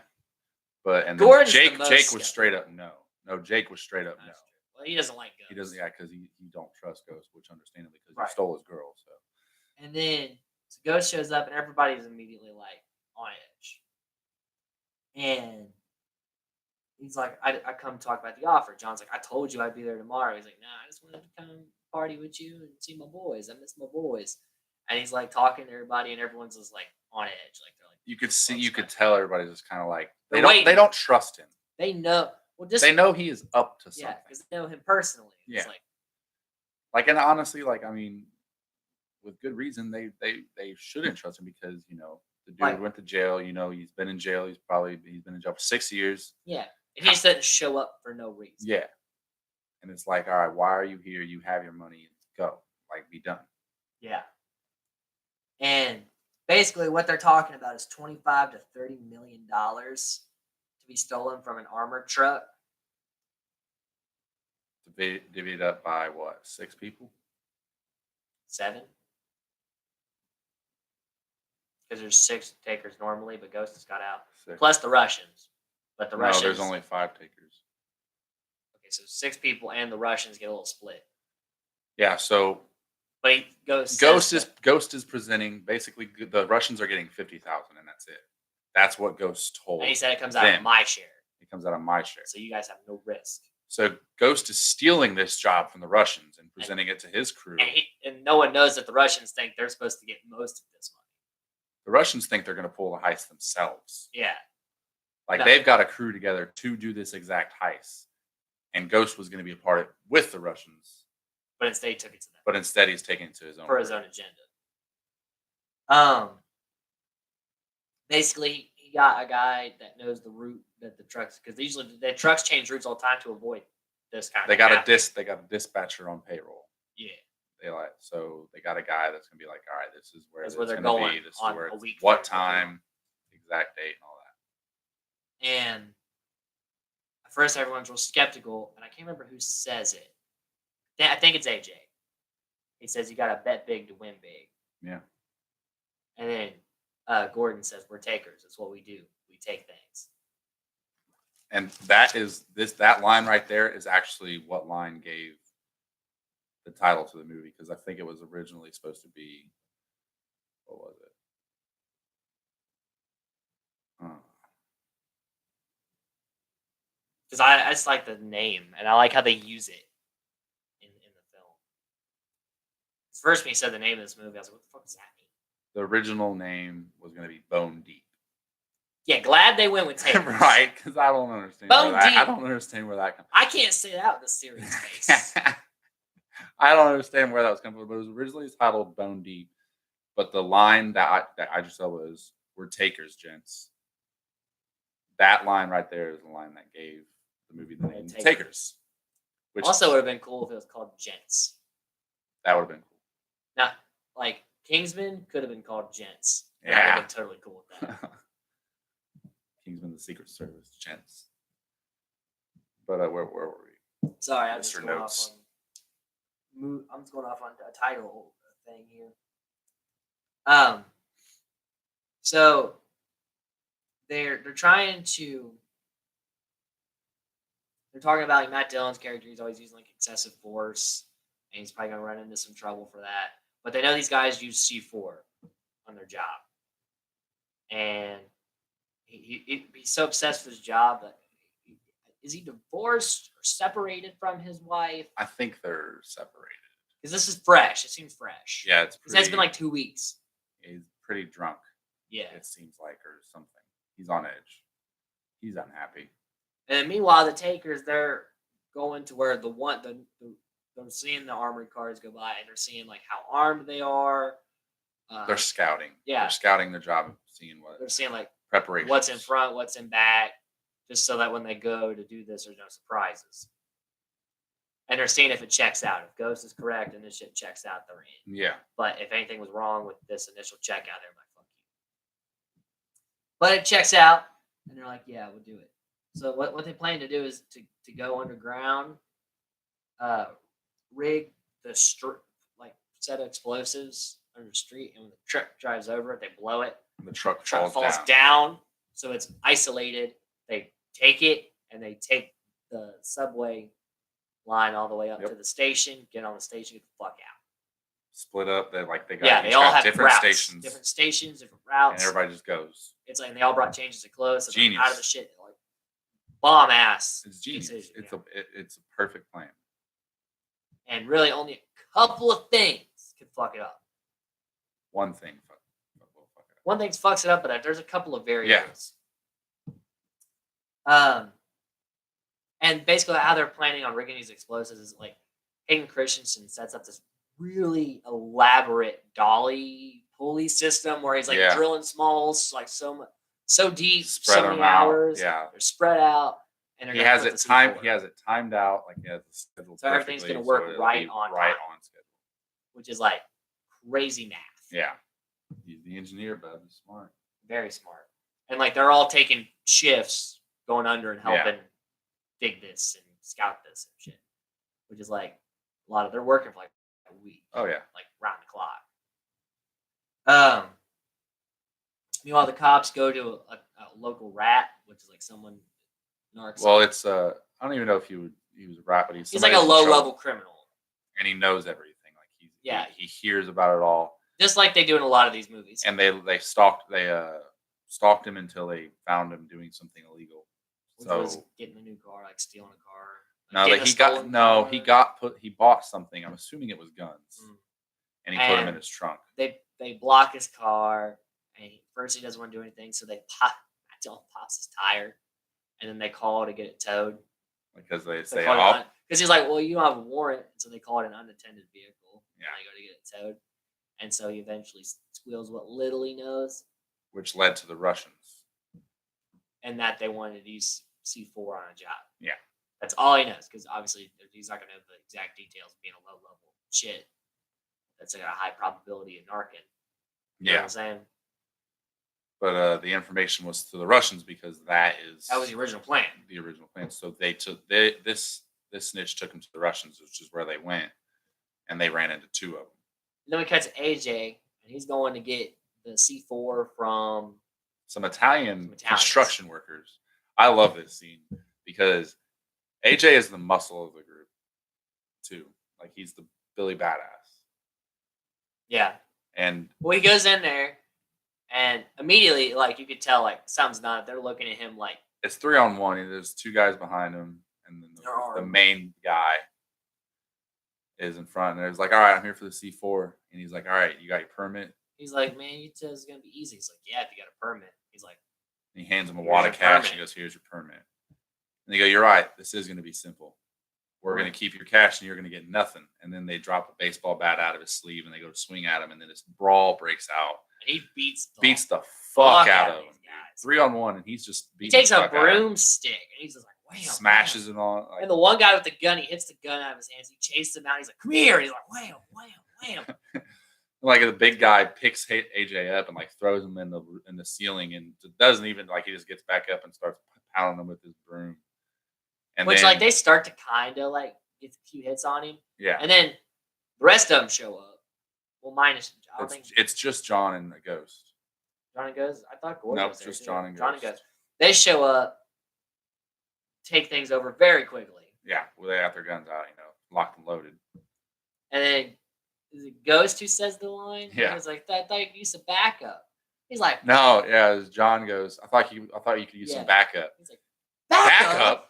But and then Gordon's the Jake most was skeptical. straight up no. No, Jake was straight up no. Well, he doesn't like Ghost. He doesn't, yeah, because he don't trust Ghost, which understandably because Right. he stole his girl. So And then so Ghost shows up, and everybody's immediately like on edge. And he's like, I come talk about the offer. John's like, I told you I'd be there tomorrow. He's like, nah, I just wanted to come party with you and see my boys. I miss my boys. And he's like talking to everybody, and everyone's just like on edge. Like they're like, you could see, "What's you could that?" tell everybody's just kind of like They're they waiting. don't trust him. They know. Well, just They know he is up to yeah, something. because they know him personally. Yeah. It's like, Like, and honestly, like, I mean, with good reason, they shouldn't trust him because the dude Like- went to jail. He's been in jail. He's been in jail for 6 years. yeah. And he just doesn't show up for no reason. Yeah, and it's like, all right, why are you here? You have your money. Go, like, be done. Yeah. And basically, what they're talking about is $25 to $30 million to be stolen from an armored truck. Divvied up by what? 6 people? 7. Because there's 6 takers normally, but Ghost has got out. 6. Plus the Russians. But the No, Russians. there's only 5 takers. Okay, so 6 people and the Russians get a little split. Yeah, so But he goes. Ghost is presenting basically the Russians are getting 50,000, and that's it. That's what Ghost told. And he said it comes out of them. my share. It comes out of my share. So you guys have no risk. So Ghost is stealing this job from the Russians and presenting it to his crew. And no one knows that the Russians think they're supposed to get most of this money. The Russians think they're going to pull the heist themselves. Yeah. Like No. they've got a crew together to do this exact heist. And Ghost was going to be a part of it with the Russians, But instead he took it to them. but instead he's taking it to his own For his crew. own agenda. Basically, he got a guy that knows the route that the trucks, because usually the trucks change routes all the time to avoid this kind of. They got happening. they got a dispatcher on payroll. Yeah, So they got a guy that's going to be like, all right, this is where That's it's where they're going to going be. This is on where a it's week what before they're going. time, exact date, and all that. and at first everyone's real skeptical, and I can't remember who says it. I think it's AJ. He says you got to bet big to win big. Yeah. And then Gordon says we're takers. That's what we do. We take things. And that line right there is actually what line gave the title to the movie, because I think it was originally supposed to be, what was it? Because I just like the name, and I like how they use it in the film. First, when he said the name of this movie, I was like, what the fuck does that mean? The original name was going to be Bone Deep. Yeah, glad they went with takers. Right, because I don't understand. Bone I Deep. don't understand where that comes. I can't say that with a serious face. I don't understand where that was coming from, but it was originally titled Bone Deep. But the line that I just said was, "We're takers, gents." That line right there is the line that gave the movie the name Takers. Takers. Which Also, would have been cool if it was called Gents. that would have been cool. Now, like Kingsman could have been called Gents. And I Yeah. would have been totally cool with that. Kingsman, the Secret Service, gents. But where were we? Sorry, I'm just Mr. going Notes. off on. I'm just going off on a title thing here. So they're trying to. They're talking about like Matt Dillon's character. He's always using like excessive force, and he's probably gonna run into some trouble for that. But they know these guys use C4 on their job, and he's so obsessed with his job that is he divorced or separated from his wife? I think they're separated. Because this is fresh. It seems fresh. Yeah, it's Because pretty. it's been like 2 weeks. He's pretty drunk. Yeah. It seems like, or something. He's on edge. He's unhappy. And then meanwhile, the takers, they're going to where they're seeing the armored cars go by, and they're seeing like how armed they are. They're scouting. yeah. They're scouting their job and seeing what They're seeing like preparation. what's in front, what's in back, just so that when they go to do this, there's no surprises. And they're seeing if it checks out. If Ghost is correct and this shit checks out, they're in. Yeah. But if anything was wrong with this initial checkout, they're like, fuck you. But it checks out, and they're like, yeah, we'll do it. So what they plan to do is to go underground, rig the like set of explosives under the street, and when the truck drives over it, they blow it. And the truck Truck falls falls down. down, so it's isolated. They take it and they take the subway line all the way up Yep. to the station. Get on the station, get the fuck out. Split up. They got. Yeah, each they all got have different routes, stations. different stations, different And routes. everybody just goes. It's like and they all brought changes of clothes. So they're Genius. out of the shit. Like bomb ass. It's genius. decision, It's yeah. it's a perfect plan. And really only a couple of things could fuck it up. One thing. Will fuck it up. One thing fucks it up, but there's a couple of variables. And basically how they're planning on rigging these explosives is like Hayden Christensen sets up this really elaborate dolly pulley system where he's like Yeah. drilling smalls like so deep, Spread so them many out. hours. Yeah. They're spread out, and they're He gonna has put it the timed. C4, He has it timed out. Like he has it scheduled. So everything's perfectly, gonna work it'll right be on right time. on schedule. which is like crazy math. Yeah. He's the engineer, bud. He's smart. Very smart. And like they're all taking shifts going under and Yeah. helping dig this and scout this and shit. Which is like a lot of they're working for like a week, Oh yeah. like round the clock. Meanwhile the cops go to a local rat, which is like someone narcs. Well, it's I don't even know if he was a rat, but he's He's like a somebody low who's in trouble, level criminal. and he knows everything. Like Yeah. he hears about it all, Just like they do in a lot of these movies. and they stalked him until they found him doing something illegal. Which So was getting a new car, like stealing a car. no, getting that a he got stolen no, car. he bought something. I'm assuming it was guns, Mm. and he put them in And his trunk. They block his car, and first he doesn't want to do anything, so they pops his tire, and then they call to get it towed. Because they They say, call "Oh, it because he's like, well, you don't have a warrant, so they call it an unattended vehicle. Yeah. And they go to get it towed, and so he eventually squeals what little he knows, which led to the Russians." and that they wanted to use C4 on a job. Yeah. That's all he knows, because obviously he's not going to know the exact details of being a low level shit. That's like a high probability of narking. You know what Yeah, I'm saying? but the information was to the Russians because that was the original plan. The original plan. So they took this snitch took him to the Russians, which is where they went, and they ran into two of them. Then we cut to AJ, and he's going to get the C4 from. Some Italian Italians. construction workers. I love this scene because AJ is the muscle of the group too. Like he's the Billy Badass. Yeah. And Well, he goes in there, and immediately, like, you could tell, like, something's not. They're looking at him like, it's 3-on-1. And there's two guys behind him, and then They're the armed. main guy is in front. And he's like, "All right, I'm here for the C4." And he's like, "All right, you got your permit?" he's like, man, you said it's going to be easy. He's like, yeah, if you got a permit. He's like, And he hands him a Here's wad your of cash. permit. He goes, "Here's your permit." And they go, "You're right. This is going to be simple. We're going to keep your cash, and you're going to get nothing." And then they drop a baseball bat out of his sleeve, and they go to swing at him, and then this brawl breaks out. and he beats Beats the fuck out of these him. guys. 3-on-1, and he's just He beating takes the a fuck out of him. broomstick, and he's just like, wham, Smashes wham. it on. Like, And the one guy with the gun, he hits the gun out of his hands. He chases him out. He's like, come here. And he's like, wham, wham, wham. Like the big guy picks AJ up and like throws him in the ceiling and doesn't even like he just gets back up and starts pounding him with his broom. And Which then, like they start to kind of like get a few hits on him, yeah, and then the rest of them show up. Well, minus I don't think it's just John and the ghost. Johnny goes. I thought Gordon Nope, was there just too. John and Johnny Ghost. goes. They show up, take things over very quickly, Yeah, well, they got their guns out, locked and loaded. and then is it Ghost who says the line? Yeah. He's like, I thought you could use some backup. He's like, No, yeah, as John goes, I thought you could use some backup. He's like, backup.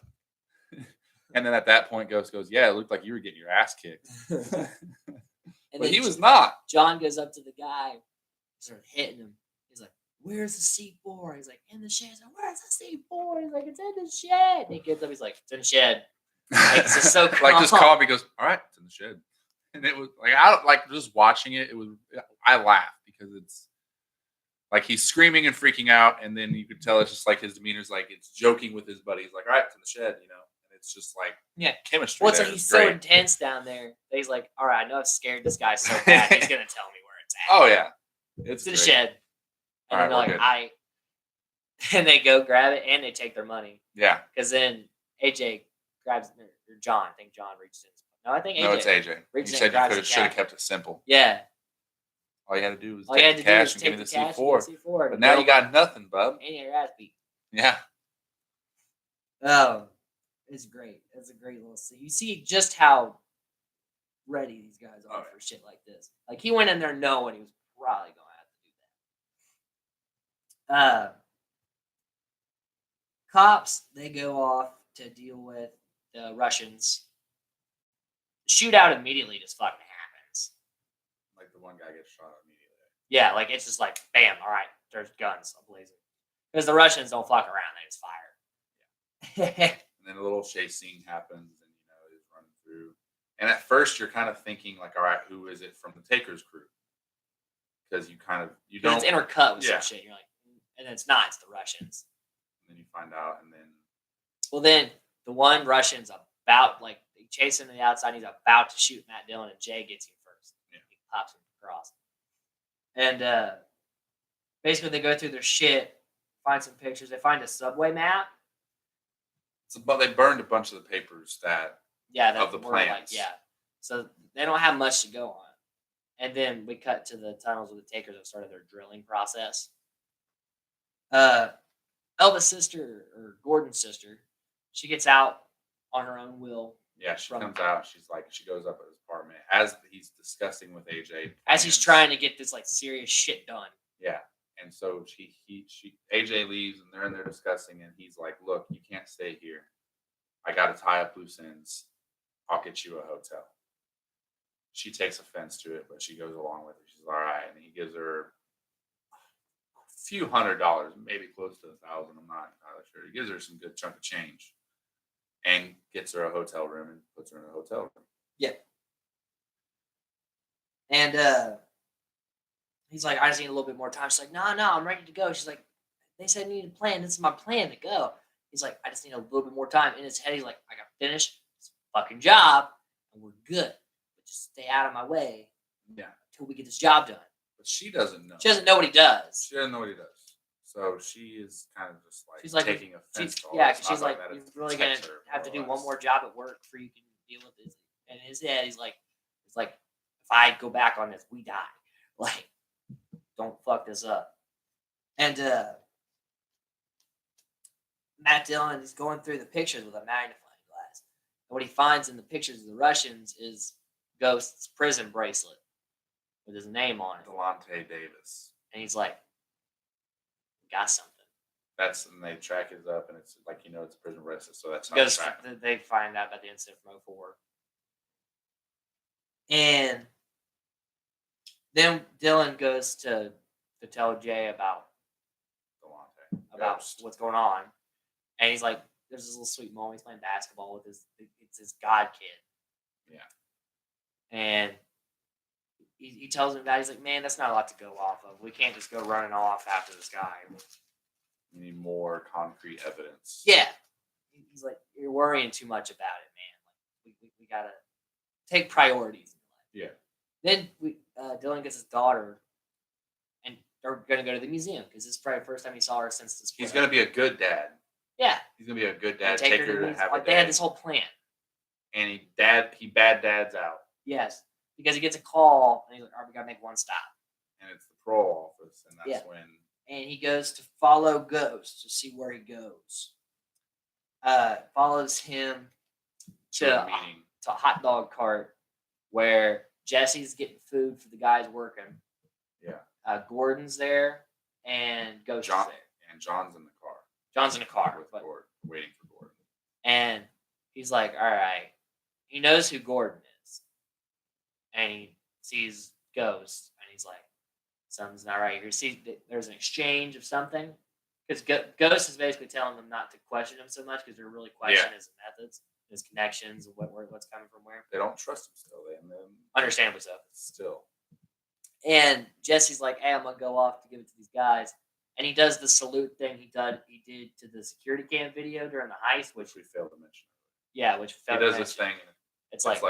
And then at that point, Ghost goes, yeah, it looked like you were getting your ass kicked. And But then he was not. John goes up to the guy, starts hitting him. He's like, "Where's the C4?" He's like, "In the shed." He's like, "Where's the C4?" He's like, "It's in the shed." And he gets up. He's like, "It's in the shed." Like, it's just so Like just calm. calm. He goes, all right, it's in the shed. And it was like I don't like just watching it. I laughed because it's like he's screaming and freaking out, and then you could tell it's just like his demeanor's like it's joking with his buddy. He's like, all right, it's in the shed, and it's just like chemistry. Well, it's there like is he's great. so intense down there that he's like, "All right, I know I've scared this guy so bad. He's gonna tell me where it's at." Oh yeah, It's in the great. shed. And All then right, they're we're like, and they go grab it and they take their money. Yeah. Because then AJ grabs, or John, I think John reaches in. No, I think AJ. No, it's AJ. You reaches in said and grabs you the should have cash. kept it simple. Yeah. All you had to do was All you take had the to do cash was and take give me the the cash C4. and the C4. But now you got nothing, bub. And your ass beat. Yeah. Oh, it's great. It's a great little scene. You see just how ready these guys are for shit like this. Like he went in there knowing he was probably going to have to do that. Cops, they go off to deal with the Russians. Shootout immediately just fucking happens. Like the one guy gets shot immediately. Yeah, like it's just like bam. All right, there's guns ablazing because the Russians don't fuck around; they just fire. And then a little chase scene happens, and he's running through. And at first, you're kind of thinking like, all right, who is it from the Taker's crew? Because you don't. It's intercut with Yeah. some shit. You're like, and it's not. It's the Russians. And then you find out, and then Well, then the one Russian's about like they chase him to the outside. He's about to shoot Matt Dillon, and Jay gets him first. Yeah. He pops him across. And basically, they go through their shit, find some pictures. They find a subway map. but they burned a bunch of the papers that That of the were plans. So they don't have much to go on. And then we cut to the tunnels with the Takers that started their drilling process. Elva's sister, or Gordon's sister, she gets out on her own will. Yeah, she From- comes out. She goes up at his apartment as he's discussing with AJ As he's plans. trying to get this like serious shit done. Yeah, and so AJ leaves, and they're in there discussing, and he's like, "Look, you can't stay here. I got to tie up loose ends. I'll get you a hotel." She takes offense to it, but she goes along with it. She's all right, and he gives her a few $100, maybe close to 1,000. I'm not entirely sure. He gives her some good chunk of change, and gets her a hotel room and puts her in a hotel room. And he's like, I just need a little bit more time. She's like, no, I'm ready to go. She's like, they said I need a plan. This is my plan to go. He's like, I just need a little bit more time. In his head, he's like, I got to finish this fucking job, and we're good. But just stay out of my way Yeah, until we get this job done. but she doesn't know. She doesn't know what he does. She doesn't know what he does. So she is kind of just like, She's like, taking offense to all Yeah, this. because she's Not like, that you're it really going protects to her, have to do more or one less. more job at work before you can deal with this. And in his head, he's like, if I go back on this, we die. Like, don't fuck this up. And Matt Dillon is going through the pictures with a magnifying glass. And what he finds in the pictures of the Russians is Ghost's prison bracelet with his name on it. Delonte Davis. And he's like, got something. And they track it up, and it's like it's a prison bracelet, so that's how Because they track it. they find out about the incident from 04. And then Dylan goes to tell Jay about Delonte. Ghost. what's going on. And he's like, there's this little sweet moment. He's playing basketball with his god kid. Yeah. And he tells him about it. He's like, man, that's not a lot to go off of. We can't just go running off after this guy. We need more concrete evidence. Yeah. He's like, you're worrying too much about it, man. Like, we got to take priorities in life. Yeah. Then Dylan gets his daughter, and they're gonna go to the museum because this is probably the first time he saw her since this. He's gonna be a good dad. Yeah. He's gonna be a good And dad. Take her the to museum. have a Like, they had day. this whole plan. And he bad dads out. Yes, because he gets a call and he's like, "All right, we gotta make one stop." And it's the parole office, and that's Yeah. when And he goes to follow Ghost to see where he goes. Follows him to the to meeting. a hot dog cart where Jesse's getting food for the guys working. Yeah. Gordon's there and Ghost is there. And John's in the car. John's in the car with Gordon, waiting for Gordon. And he's like, all right. He knows who Gordon is. And he sees Ghost. And he's like, something's not right here. See, there's an exchange of something. Because Ghost is basically telling them not to question him so much because they're really questioning his methods, his connections, what's coming from where. They don't trust him still. Understandably so. Still. And Jesse's like, hey, I'm going to go off to give it to these guys. And he does the salute thing he did to the security cam video during the heist, which we failed to mention. Yeah, which he does this thing. And it's like,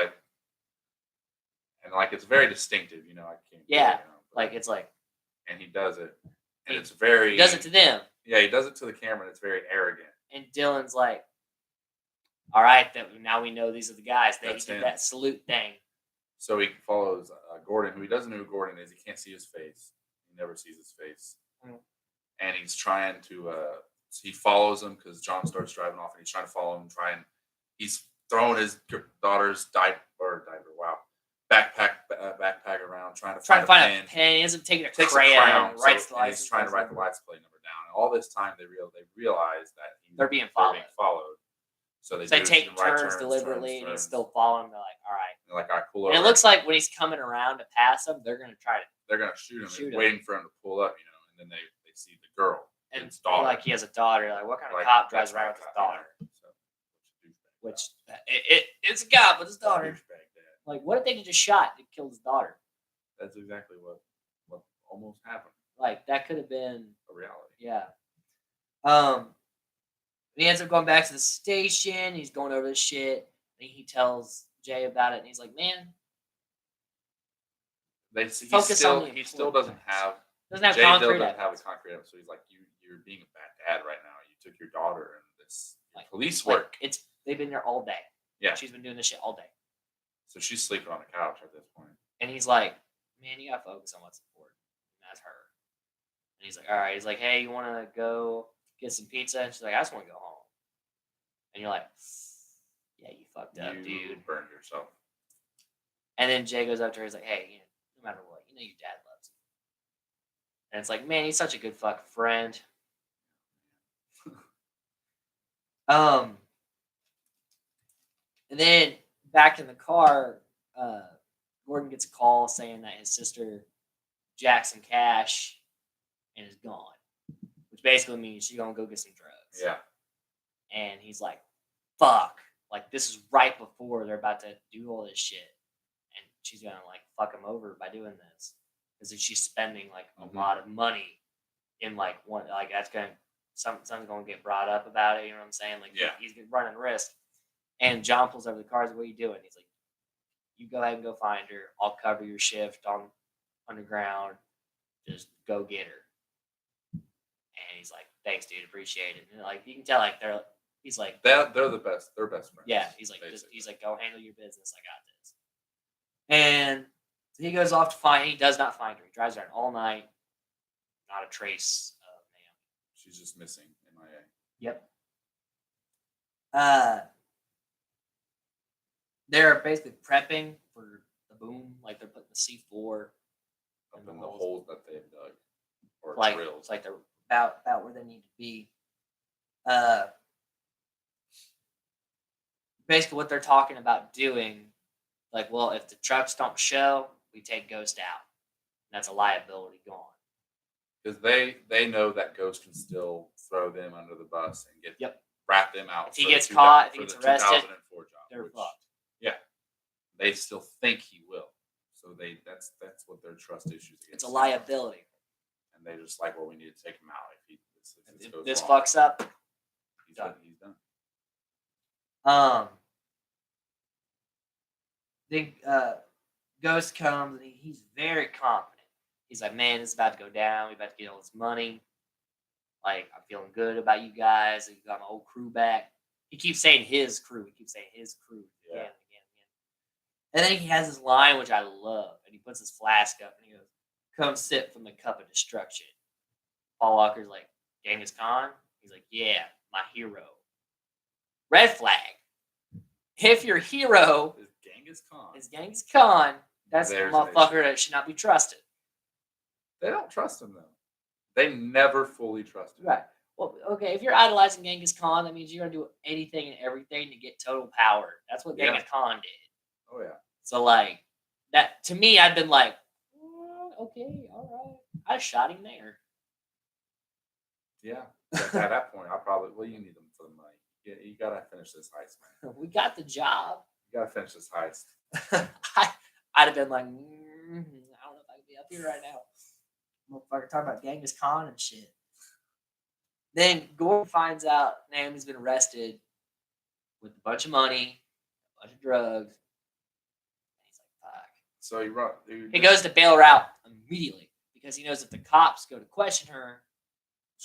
and like it's very distinctive, I can't. Yeah, it's like, and he does it, and it's very. He does it to them. Yeah, he does it to the camera. And it's very arrogant. And Dylan's like, all right, now we know these are the guys. They did that salute thing. So he follows Gordon, who he doesn't know who Gordon is. He can't see his face. He never sees his face. Mm. And he's trying to. He follows him because John starts driving off, and he's trying to follow him. He's throwing his daughter's backpack around, trying to find a pen. He ends up taking a Takes crayon, and writes the license. He's trying to write the license plate number down. And all this time, they realize that they're being followed. So they take turns deliberately, and he's still following. They're like, all right. They're like, all right, pull over. And it looks like when he's coming around to pass them, they're gonna shoot him. They're waiting for him to pull up, and then they see the girl and his daughter. Like he has a daughter. Like, what kind of cop drives around with his daughter? Which it's a cop with his daughter. Like, what if they just shot and killed his daughter? That's exactly what almost happened. Like, that could have been a reality. Yeah. He ends up going back to the station. He's going over this shit. And he tells Jay about it, and he's like, "Man, he still doesn't have concrete doesn't have a concrete evidence. So he's like, you're being a bad dad right now. You took your daughter and this police work. They've been there all day. Yeah, she's been doing this shit all day. So she's sleeping on the couch at this point. And he's like, man, you gotta focus on what's important. And that's her. And he's like, all right. He's like, hey, you want to go get some pizza? And she's like, I just want to go home. And you're like, yeah, you fucked up, dude. You burned yourself. And then Jay goes up to her. He's like, hey, no matter what, your dad loves you. And it's like, man, he's such a good fucking friend. And then back in the car, Gordon gets a call saying that his sister Jackson Cash and is gone, which basically means she's gonna go get some drugs. Yeah. And he's like, fuck. Like, this is right before they're about to do all this shit. And she's gonna like fuck him over by doing this. Because she's spending like a lot of money in like one, like that's gonna something's gonna get brought up about it, you know what I'm saying? Like he's running risk. And John pulls over the car, like, what are you doing? He's like, you go ahead and go find her. I'll cover your shift on underground. Just go get her. And he's like, thanks, dude, appreciate it. And like you can tell, like they're the best. They're best friends. Yeah, he's like, go handle your business. I got this. And he goes off to find. He does not find her. He drives around all night. Not a trace of Naomi. She's just missing. MIA. Yep. They're basically prepping for the boom. Like they're putting the C4 up in the holes that they've dug, or like drills. It's like they're about where they need to be. Basically, what they're talking about doing, like, well, if the trucks don't show, we take Ghost out. That's a liability gone. Because they know that Ghost can still throw them under the bus and wrap them out. If he gets caught, if he gets arrested, 2004 job, they're fucked. Yeah, they still think he will. So that's what their trust issues. It's a liability, and they just like, well, we need to take him out. If this fucks up, he's done. He's done. Ghost comes and he's very confident. He's like, man, this is about to go down. We about to get all this money. Like, I'm feeling good about you guys. You got my whole crew back. He keeps saying his crew. He keeps saying his crew again and again and again. And then he has this line, which I love. And he puts his flask up and he goes, come sip from the cup of destruction. Paul Walker's like, Genghis Khan? He's like, yeah, my hero. Red flag. If your hero Is Genghis Khan. is Genghis Khan, that's a There's an motherfucker that should not be trusted. They don't trust him though. They never fully trust him. Right. Well, okay, if you're idolizing Genghis Khan, that means you're going to do anything and everything to get total power. That's what Yeah. Genghis Khan did. Oh yeah. So, like, that to me, I'd been like, okay, all right. I shot him there. Yeah. At that point, I probably you need them for the money. Yeah, you gotta finish this heist, man. We got the job. You gotta finish this heist. I'd have been like, I don't know if I could be up here right now. Motherfucker talking about Genghis Khan and shit. Then Gordon finds out Naomi's been arrested with a bunch of money, a bunch of drugs. And he's like, fuck. So He goes to bail her out immediately because he knows if the cops go to question her,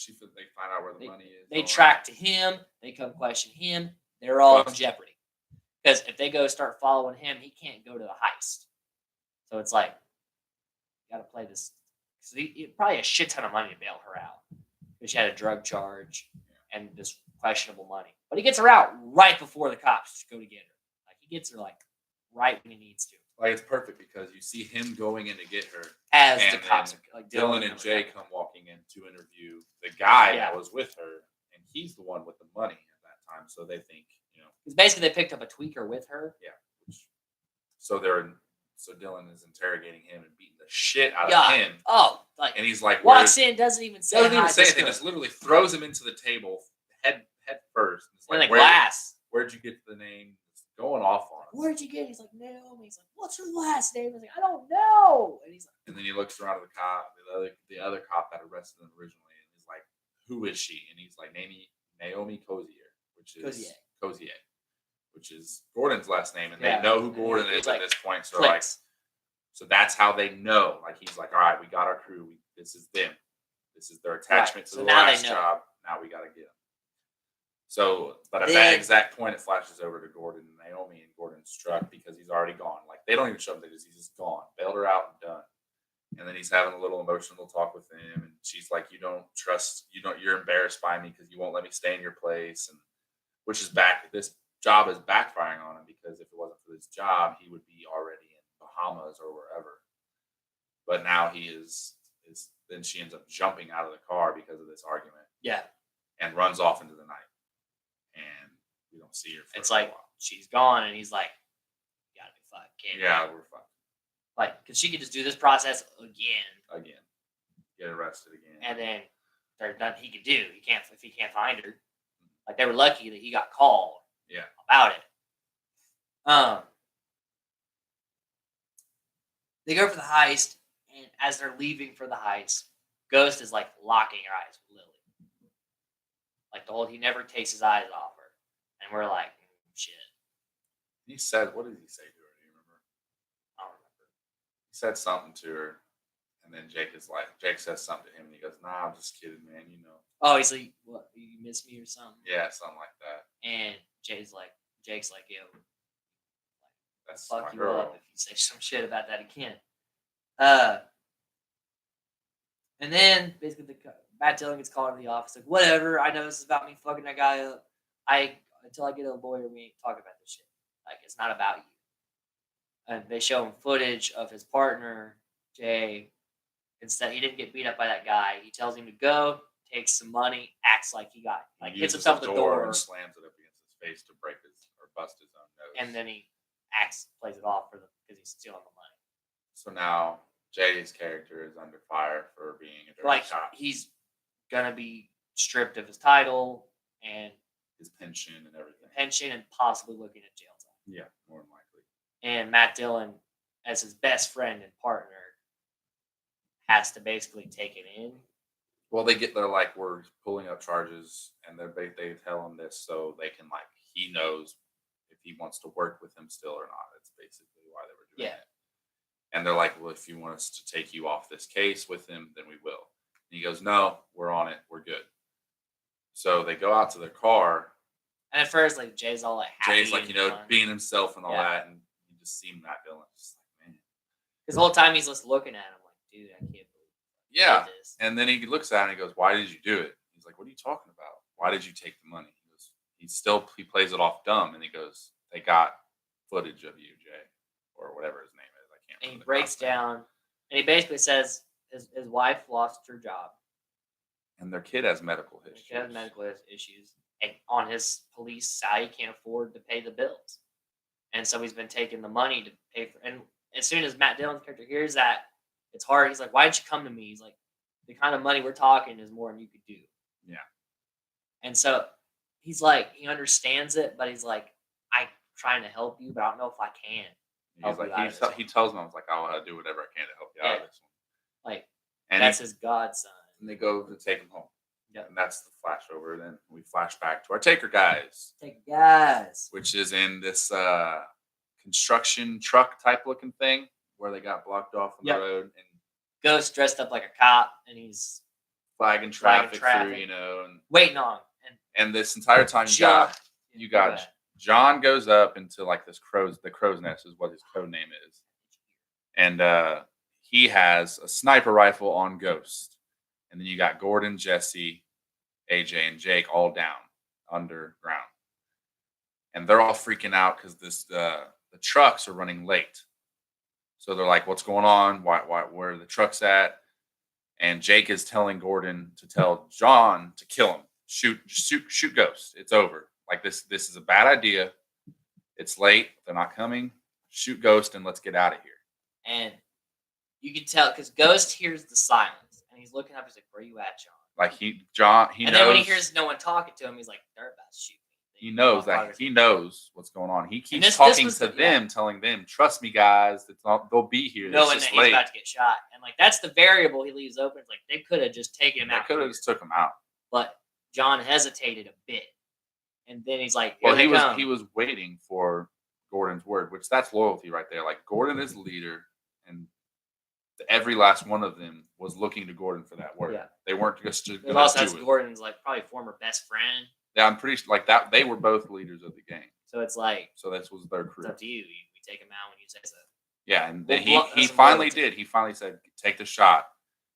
they find out where the money is. they all track to him, they come question him, they're all in Plus- jeopardy. Because if they go start following him, he can't go to the heist. So it's like, you got to play this. So he probably a shit ton of money to bail her out. Because she had a drug charge and this questionable money. But he gets her out right before the cops go to get her. Like, he gets her, like, right when he needs to. Like, it's perfect because you see him going in to get her. As And the cops then are, like, Dylan them and Jay come walking in to interview the guy Yeah. that was with her, and he's the one with the money at that time. So they think, Because basically they picked up a tweaker with her. so Dylan is interrogating him and beating the shit out Yeah. of him, Oh, like, and he's like, walks in, doesn't even say doesn't even hi, say just anything, goes, just literally throws him into the table head first. It's in like, the glass. Where'd you get the name? It's going off on us. Where'd you get it? He's like, Naomi. He's like, what's her last name? He's like, I don't know. And he's like, And then he looks around at the cop, the other cop that arrested him originally, and he's like, "Who is she?" And he's like, Naomi Cozier, which is Cozier, which is Gordon's last name, and Yeah. they know who And Gordon he's is like, at this point. So like, clicks. so that's how they know. Like he's like, "All right, we got our crew. This is them. This is their attachment to So the now they last know. job. Now we got to get them." So, but at that Then- exact point, it flashes over to Gordon and Naomi, and Gordon's struck because he's already gone. Like they don't even show him that he's just gone, bailed her out and done. And then he's having a little emotional talk with him, and she's like, you're embarrassed by me because you won't let me stay in your place, and which is this job is backfiring on him because if it wasn't for this job, he would be already in Bahamas or wherever. But now he is then she ends up jumping out of the car because of this argument Yeah. and runs off into the night. And we don't see her for It's a like, while. she's gone. And he's like, you gotta be fucking kidding me. Yeah, we're fucked Like, because she could just do this process again. Get arrested again. And then there's nothing he could do. If he can't find her. Like, they were lucky that he got called Yeah. about it. They go for the heist, and as they're leaving for the heist, Ghost is like locking her eyes with Lily. Like he never takes his eyes off her. And we're like, shit. He said, what did he say to her? Do you remember? I don't remember. He said something to her, and then Jake says something to him, and he goes, "Nah, I'm just kidding, man. You know." Oh, he's like, what, you miss me or something? Yeah, something like that. And Jake's like, yo, That's fuck my you girl. up if you say some shit about that again. And then basically Matt Dillon gets called into the office, like, whatever, I know this is about me fucking that guy up. Until I get a lawyer, we ain't talking about this shit. Like, it's not about you. And they show him footage of his partner, Jay. Instead, he didn't get beat up by that guy. He tells him to go, takes some money, acts like he got, like, He hits uses himself in the door, and slams it up against his face to break or bust his own nose. and then he plays it off because he's stealing the money. So now Jay's character is under fire for being a dirty Like, cop. he's gonna be stripped of his title and His pension and everything. pension and possibly looking at jail time. Yeah, more than likely. And Matt Dillon, as his best friend and partner, has to basically take it in. Well, they're like, we're pulling up charges, and they tell him this so they can, like, he knows if he wants to work with him still or not. That's basically why they were doing Yeah. it. And they're like, well, if you want us to take you off this case with him, then we will. And he goes, no, we're on it. We're good. So they go out to their car. And at first, like Jay's all like happy. Jay's like, fun. being himself and all Yeah. that. And you just see Matt Dillon. Just like, man. Because the whole time he's just looking at him like, dude, I can't believe you Yeah. did this. And then he looks at him and he goes, why did you do it? He's like, what are you talking about? Why did you take the money? He goes, he plays it off dumb. And he goes, they got footage of you, Jay, or whatever his name is. I can't And he remember the breaks cop's name. down, and he basically says his wife lost her job. And their kid has medical She issues. has medical issues. And on his police side, he can't afford to pay the bills. And so he's been taking the money to pay for. And as soon as Matt Dillon's character hears that, it's hard. He's like, why did you come to me? He's like, the kind of money we're talking is more than you could do. Yeah. And so he's like, he understands it, but he's like, I'm trying to help you, but I don't know if I can. He's like, he tells me, I was like, I'll do whatever I can to help you out of this one. Like, And that's his godson. and they go to take him home. Yep. And that's the flash over. Then we flash back to our Taker guys, Take guys. which is in this construction truck type looking thing where they got blocked off on Yep. the road and Ghost dressed up like a cop, and he's flagging Flagging traffic traffic. through, and waiting on him. And this entire time you got John goes up into like the crow's nest is what his code name is. And he has a sniper rifle on Ghost. And then you got Gordon, Jesse, AJ, and Jake all down underground. And they're all freaking out because the trucks are running late. So they're like, what's going on? Why where are the trucks at? And Jake is telling Gordon to tell John to kill him. Shoot Ghost. It's over. Like this is a bad idea. It's late. They're not coming. Shoot Ghost and let's get out of here. And you can tell because Ghost hears the silence, and he's looking up. He's like, "Where you at, John?" Like he and knows. then when he hears no one talking to him, he's like, "They're about to shoot me." He knows that he knows what's going on. He keeps this talking was to the- them, telling them, "Trust me, guys. It's not. They'll be here. It's knowing that just he's late." about to get shot, and like that's the variable he leaves open. It's like they could have just taken him They out, could have here, just took him out. but John hesitated a bit, and then he's like, Well, "Here they come." he was waiting for Gordon's word, which that's loyalty right there. Like Gordon is the leader, and every last one of them was looking to Gordon for that word. Yeah. They weren't just It going also to has do it. Gordon's like probably former best friend, Yeah, I'm pretty sure like that. They were both leaders of the gang, so it's like so this was their crew. it's up to you. We take him out when you say so. Yeah, and then Well, he that's finally loyalty. did. He finally said, "Take the shot."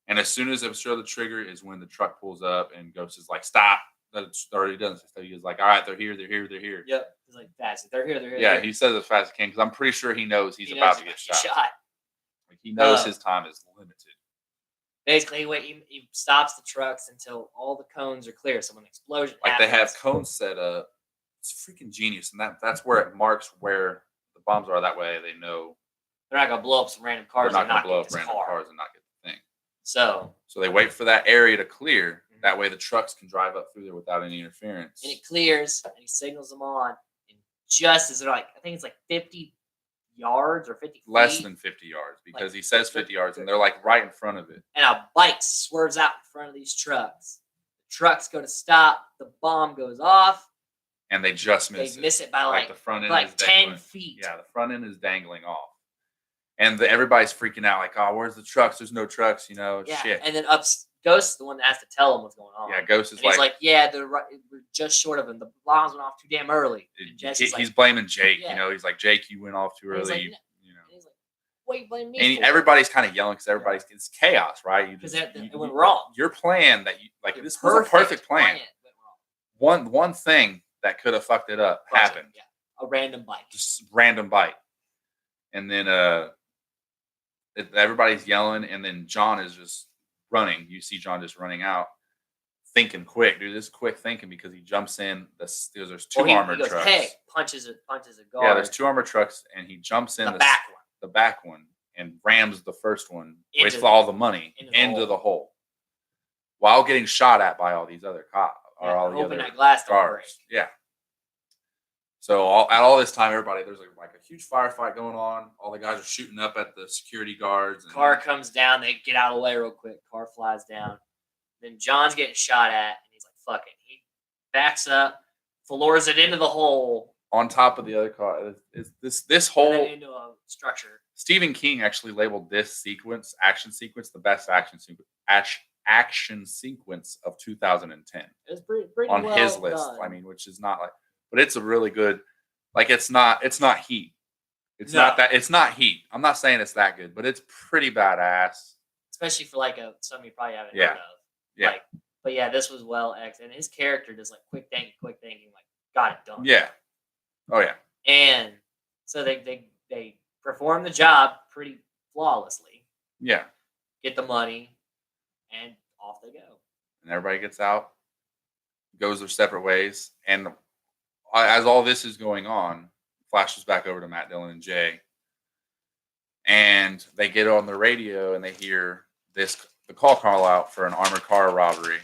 And as soon as it was sure the trigger is when the truck pulls up and Ghost is like, "Stop!" That's already done. So he was like, "All right, they're here. They're here. They're here." Yep, he's like fast. They're here. They're here. Yeah, they're he here. says as fast as he can because I'm pretty sure he knows he's He about knows to get he's shot. Like, he knows his time is limited. Basically, he stops the trucks until all the cones are clear. So when the explosion Like they have happens, cones set up. It's freaking genius, and that's where it marks where the bombs are. That way they know they're not gonna blow up some random they're cars. not and going not to blow get up this random car. cars and not get the thing. So So they wait for that area to clear. Mhm. That way the trucks can drive up through there without any interference. and it clears, and he signals them on. And just as they're like, I think it's like 50 yards or 50 Less feet, than 50 yards because Like, he says 50 yards and they're like right in front of it. and a bike swerves out in front of these trucks. The trucks go to stop. The bomb goes off. And they just They miss it. miss it by Like like the front end like is 10 dangling. feet. Yeah, the front end is dangling off. And everybody's freaking out like, "Oh, where's the trucks? There's no trucks, Yeah. shit." And then Ghost is the one that has to tell him what's going on. Yeah, Ghost is And he's like, like, yeah, we're just short of him. The bombs went off too damn early. And Jesse's he's like, blaming Jake, Yeah. He's like, "Jake, you went off too And he's early." like, and he's like, what you blame me And for? everybody's kind of yelling because it's chaos, right? You Because just it went wrong. Your plan that you like Your this was a perfect plan. went wrong. One thing that could have fucked it up Bunch of- happened. Yeah. A random bike. Just random bite, and then everybody's yelling, and then John is just running. You see John just running out, thinking quick, dude. This is quick thinking because he jumps in. There's two armored he goes, trucks. Hey, punches a guard. Yeah, there's two armored trucks, and he jumps in the back one. and rams the first one Into with all the money into the hole, while getting shot at by all these other cops or Yeah, all the hoping other that glass don't break. guards. Yeah. So at all this time, everybody, there's like a huge firefight going on. All the guys are shooting up at the security guards. And Car comes down. They get out of the way real quick. Car flies down. Then John's getting shot at, and he's like, "Fuck it." He backs up, floors it into the hole, on top of the other car. This and whole then into a structure. Stephen King actually labeled this action sequence, the best action sequence of 2010 It was pretty on well his list. done. I mean, which is not like, but it's a really good. Like it's not Heat. It's No. not that. It's not Heat. I'm not saying it's that good, but it's pretty badass. especially for like something you probably haven't Yeah. heard of. Yeah. Like, but yeah, this was well and his character just like quick thinking, like got it done. Yeah. Oh yeah. And so they perform the job pretty flawlessly, Yeah. get the money, and off they go. And everybody gets out, goes their separate ways, and as all this is going on, flashes back over to Matt Dillon and Jay, and they get on the radio and they hear the call out for an armored car robbery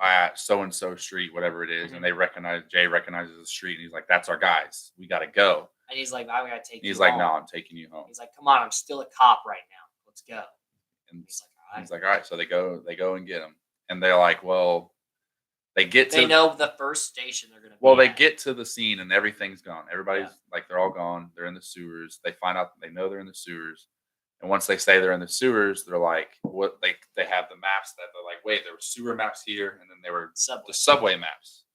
at so and so street, whatever it is, Mhm. and Jay recognizes the street, and he's like, "That's our guys. We got to go." And he's like, I gotta take And you he's like, home. "No, I'm taking you home." He's like, come on, I'm still a cop right now. Let's go. And He's like, all right. he's like, "All right." So they go and get him, and they're like, "Well." They get to They know the first station they're gonna be Well, they at. get to the scene and everything's gone. Everybody's Yeah. like, they're all gone. They're in the sewers. They find out they know they're in the sewers. And once they say they're in the sewers, they're like, what? They have the maps that they're like, wait, there were sewer maps here, and then there were Subway. the subway maps.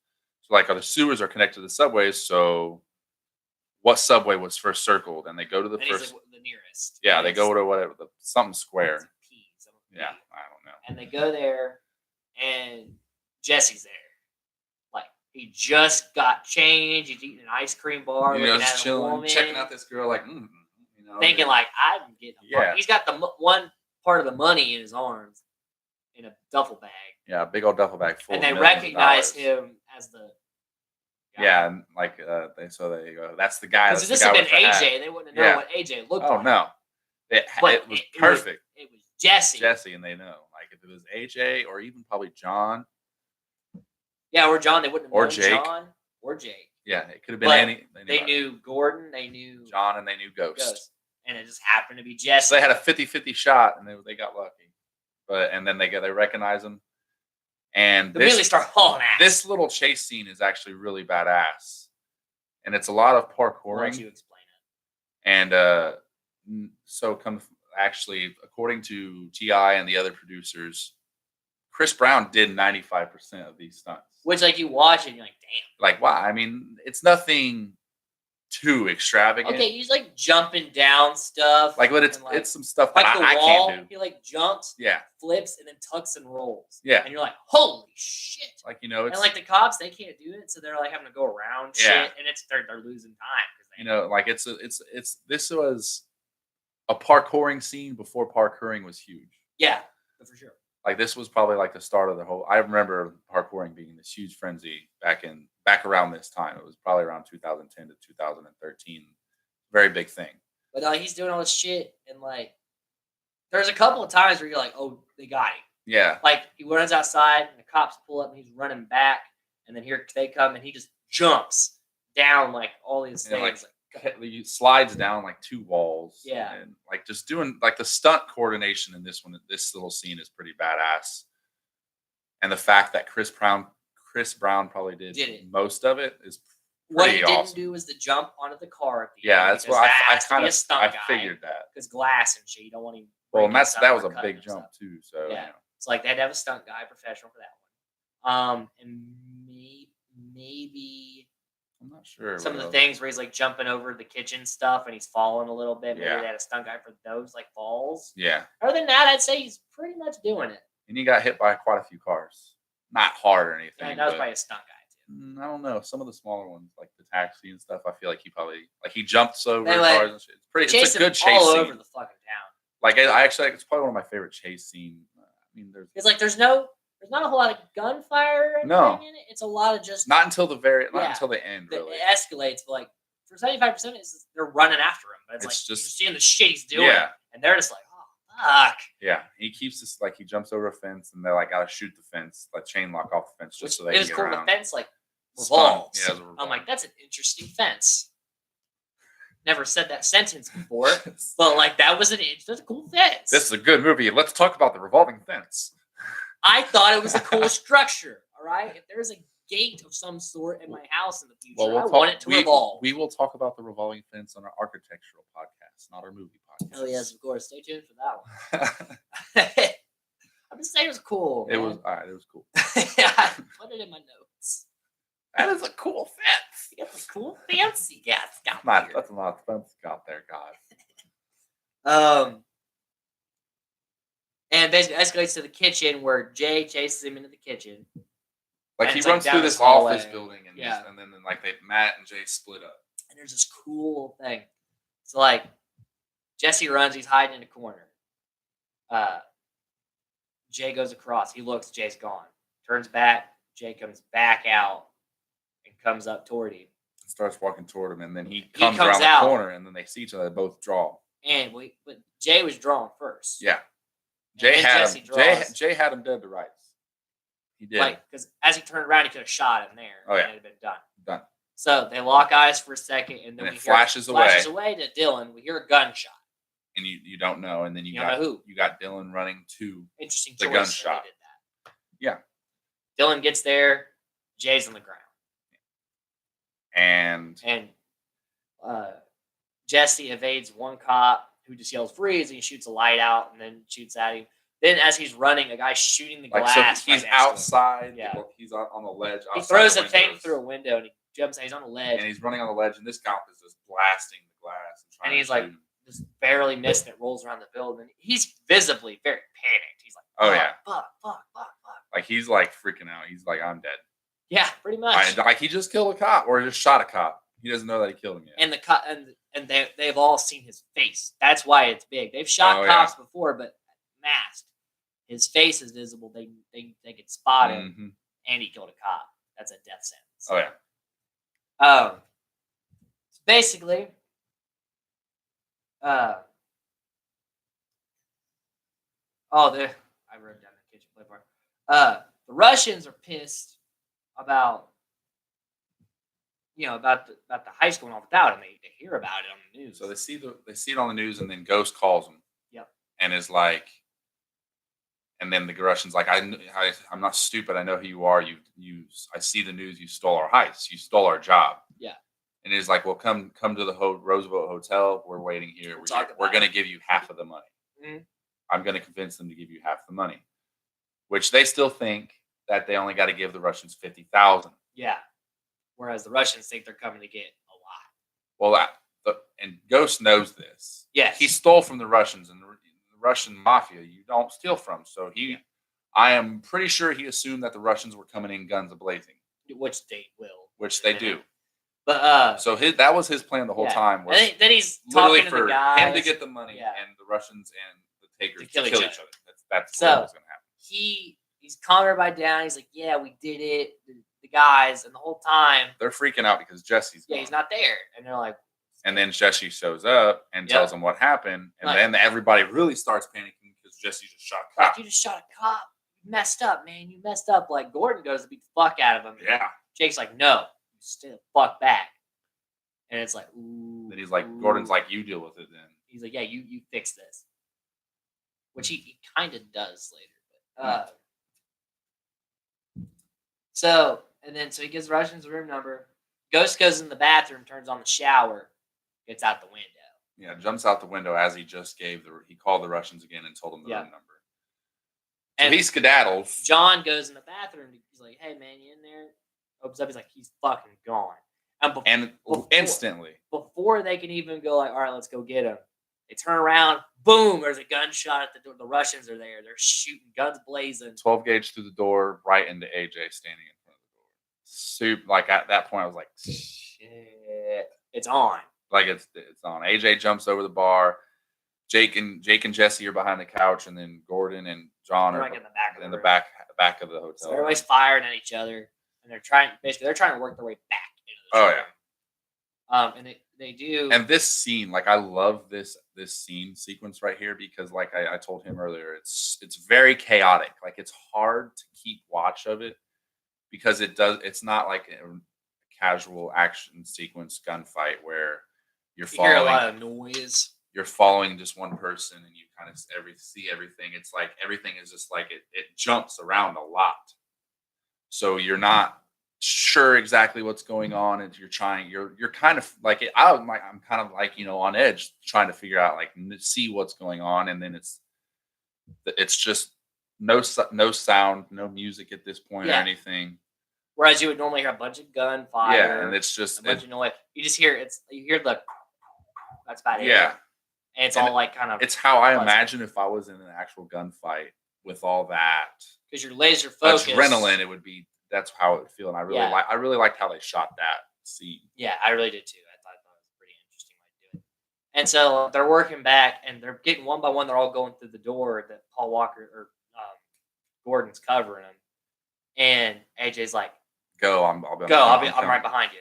So like, the sewers are connected to the subways. So what subway was first circled? And they go to the And he's first. like, the nearest. Yeah, And they go to whatever something square. it's a P, something P. Yeah, I don't know. And they go there, and Jesse's there. Like he just got changed. He's eating an ice cream bar, You know, looking just at a chilling, woman, checking out this girl, like, thinking like I'm getting. Yeah. He's got the one part of the money in his arms in a duffel bag, yeah, big old duffel bag full. and of they millions of recognize dollars. him as the guy. Yeah, and like they go, that's the guy. Because That's if the this guy had been with the hat." AJ, they wouldn't have known Yeah. what AJ looked Oh like. no, it But was it was- perfect. It was Jesse. Jesse, and they know. Like if it was AJ or even probably John, Yeah, or John. They wouldn't have Or known Jake. John or Jake. yeah, it could have been But any. They anybody. knew Gordon. They knew John, and they knew Ghost. Ghost. And it just happened to be Jesse. So they had a 50-50 shot, and they got lucky. And then they recognize him, and they immediately start hauling ass. this little chase scene is actually really badass, and it's a lot of Why parkouring. don't you explain it? And actually, according to T.I. and the other producers, Chris Brown did 95% of these stunts. Which, like, you watch it, and you're like, damn. Like, wow. I mean, it's nothing too extravagant. Okay, he's like jumping down stuff. Like, but it's and, like, it's some stuff that like the I wall. can't do. He like jumps, Yeah. flips, and then tucks and rolls. Yeah. And you're like, holy shit. Like, you know, it's, And like the cops, they can't do it, so they're like having to go around Yeah. shit, and they're losing time because you know, like it's this was a parkouring scene before parkouring was huge. yeah, for sure. Like this was probably like the start of the whole. I remember parkouring being this huge frenzy back around this time. It was probably around 2010 to 2013. Very big thing. But he's doing all this shit, and like, there's a couple of times where you're like, oh, they got him. Yeah. Like he runs outside, and the cops pull up, and he's running back, and then here they come, and he just jumps down like all these And, things. He slides down like two walls. Yeah. And like just doing like the stunt coordination in this little scene is pretty badass. And the fact that Chris Brown probably did it. most of it is What he pretty didn't awesome. do was the jump onto the car at the Yeah, end. that's what I kind of stunt figured that. because glass and shit. You don't want him. Well, and breaking that was something a or big cutting jump himself. too. So Yeah. you know. It's like they had to have a stunt guy, professional for that one. And maybe I'm not sure. some of what the else. things where he's like jumping over the kitchen stuff and he's falling a little bit. Maybe Yeah. they had a stunt guy for those like falls. Yeah, Other than that, I'd say he's pretty much doing it. and he got hit by quite a few cars. Not hard or anything. Yeah, that was but- probably a stunt guy too. I don't know. Some of the smaller ones, like the taxi and stuff, I feel like he probably he jumps over They, like, cars and shit. It's Chasing a good chase all scene. over the fucking town. Like I actually, it's probably one of my favorite chase scenes. I mean, there's It's like there's not a whole lot of gunfire or No. anything in it. It's a lot of just not until the Yeah. until the end, really. it escalates, but like for 75%, they're running after him. But it's It's like you're just- seeing the shit he's doing, Yeah, and they're just like, oh fuck. yeah. He keeps this he jumps over a fence, and they gotta shoot the fence, chain lock off the fence, just so they It can was get cool. around. The fence like Spun. revolves. Yeah, it was a I'm revolve. like, that's an interesting fence. Never said that sentence before, but like that's a cool fence. This is a good movie. Let's talk about the revolving fence. I thought it was a cool structure. All right, if there's a gate of some sort in my house in the future. Well, I want it to revolve. We will talk about the revolving fence on our architectural podcast, not our movie podcast. Oh yes, of course. Stay tuned for that one. I'm just saying it was cool. It man. was all right. It was cool. I put it in my notes. That is a cool fence. You got the cool fancy gas got That's a lot of fence got there, God. And basically escalates to the kitchen where Jay chases him into the kitchen. Like And he it's, like, runs down through this this office hallway. building, and Yeah. and then like Matt and Jay split up. And there's this cool thing. So like Jesse runs, he's hiding in a corner. Jay goes across. He looks, Jay's gone. Turns back, Jay comes back out and comes up toward him. Starts walking toward him, and then he comes comes around out. the corner, and then they see each other. They both draw. But Jay was drawing first. Yeah, And Jay then had Jesse him. draws. Jay had him dead to rights. He did. Like, because as he turned around, he could have shot him there. Oh, yeah. And it had been done. Done. So they lock eyes for a second, and then And we it hear flashes away to Dylan. We hear a gunshot. And you don't know, and then you You don't got know who. you got Dylan running to Interesting the choice. gunshot. That they did that. Yeah. Dylan gets there. Jay's on the ground. and And Jesse evades one cop who just yells freeze, and he shoots a light out and then shoots at him. Then as he's running, a guy's shooting the like glass. so he's right next to him. outside. Yeah. He's on the ledge. He outside throws the a tank windows, through a window and he jumps. He's on a ledge. and he's running on the ledge, and this cop is just blasting the glass and trying And he's to like, shoot him. just barely missed it, rolls around the building. He's visibly very panicked. He's like, Oh, fuck, yeah. fuck. Like he's like freaking out. He's like, I'm dead. Yeah, pretty much. Like he just killed a cop or just shot a cop. He doesn't know that he killed him yet. And the cop and they've all seen his face. That's why it's big. They've shot Oh, cops before, but masked. His face is visible. They can spot him, Mhm. and he killed a cop. That's a death sentence. Oh yeah. So basically, I wrote down the kitchen play part. The Russians are pissed about about the high school going on without him. They hear about it on the news. So they see it on the news, and then Ghost calls him. Yep. And is like, and then the Russian's like, I'm not stupid. I know who you are. I see the news. You stole our heist. You stole our job. Yeah. And he's like, well, come to the Roosevelt Hotel. We're waiting here. We're going to give you half of the money. Mhm. I'm going to convince them to give you half the money, which they still think that they only got to give the Russians $50,000. Yeah. Whereas the Russians think they're coming to get a lot. Well, and Ghost knows this. Yes. He stole from the Russians, and the Russian mafia you don't steal from. So I am pretty sure he assumed that the Russians were coming in guns a-blazing, Which they will. which they do. But So that was his plan the whole time. Was then he's literally talking to the for guys. him to get the money, Yeah. and the Russians and the takers To kill each other. That's So- what was going to happen. He's calming everybody down. He's like, yeah, we did it. The guys, and the whole time, They're freaking out because Jesse's gone. he's not there. And they're like, And then Jesse shows up and Yep. tells them what happened, and Right. then everybody really starts panicking because Jesse just shot a like, cop. you just shot a cop. You messed up, man. You messed up. Like, Gordon goes to beat the fuck out of him. Yeah. Jake's like, no, you stay the fuck back. And it's like, ooh. Then he's like, ooh. Gordon's like, you deal with it then. He's like, yeah, you fix this. Which he kind of does later. But, so he gives the Russians the room number. Ghost goes in the bathroom, turns on the shower, gets out the window. Yeah, jumps out the window as he just he called the Russians again and told them the Yeah. room number. So And he skedaddles. John goes in the bathroom. He's like, hey, man, you in there? Opens up. He's like, he's fucking gone. And before- instantly, Before they can even go like, all right, let's go get him. They turn around. Boom, there's a gunshot at the door. The Russians are there. They're shooting, guns blazing. 12 gauge through the door, right into AJ standing in front of the door. Soup. Like at that point, I was like, Shit. It's on. like it's on. AJ jumps over the bar. Jake and Jesse are behind the couch, and then Gordon and John They're are like in the back of in the the room. back of the hotel. So everybody's firing at each other, and they're trying to work their way back into the Oh, room. And they do. And this scene, like I love this scene sequence right here because, like I told him earlier, it's very chaotic. Like it's hard to keep watch of it because it's not like a casual action sequence gunfight where you hear a following lot of noise. you're following just one person and you kind of see everything. It's like everything is just like it jumps around a lot. So you're not sure exactly what's going on, and you're kind of like I'm kind of like on edge trying to figure out like see what's going on, and then it's just no sound, no music at this point or Yeah. anything. Whereas you would normally hear a bunch of gunfire. Yeah, and it's just a bunch of noise. You just hear you hear the. That's about it. yeah, And it's and all like kind of. it's how I pleasant. imagine if I was in an actual gunfight with all that because you're laser focused. adrenaline, it would be. That's how it would feel, and I really liked how they shot that scene. Yeah, I really did too. I thought that was a pretty interesting way to do it. And so they're working back, and they're getting one by one. They're all going through the door that Paul Walker or Gordon's covering them, and AJ's like, "Go, I'm right behind you."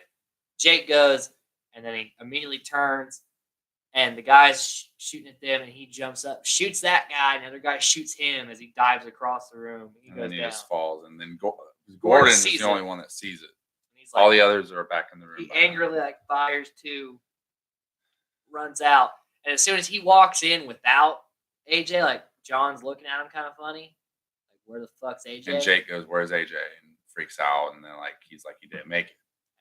Jake goes, and then he immediately turns, and the guy's shooting at them, and he jumps up, shoots that guy, and the other guy shoots him as he dives across the room. He goes then he down. just falls, and then Gordon is the only one that sees it. He's like, all the others are back in the room. He angrily fires two, runs out, and as soon as he walks in without AJ, like John's looking at him kind of funny, like where the fuck's AJ? And Jake goes, "Where's AJ?" and freaks out, and then he's like, "He didn't make it."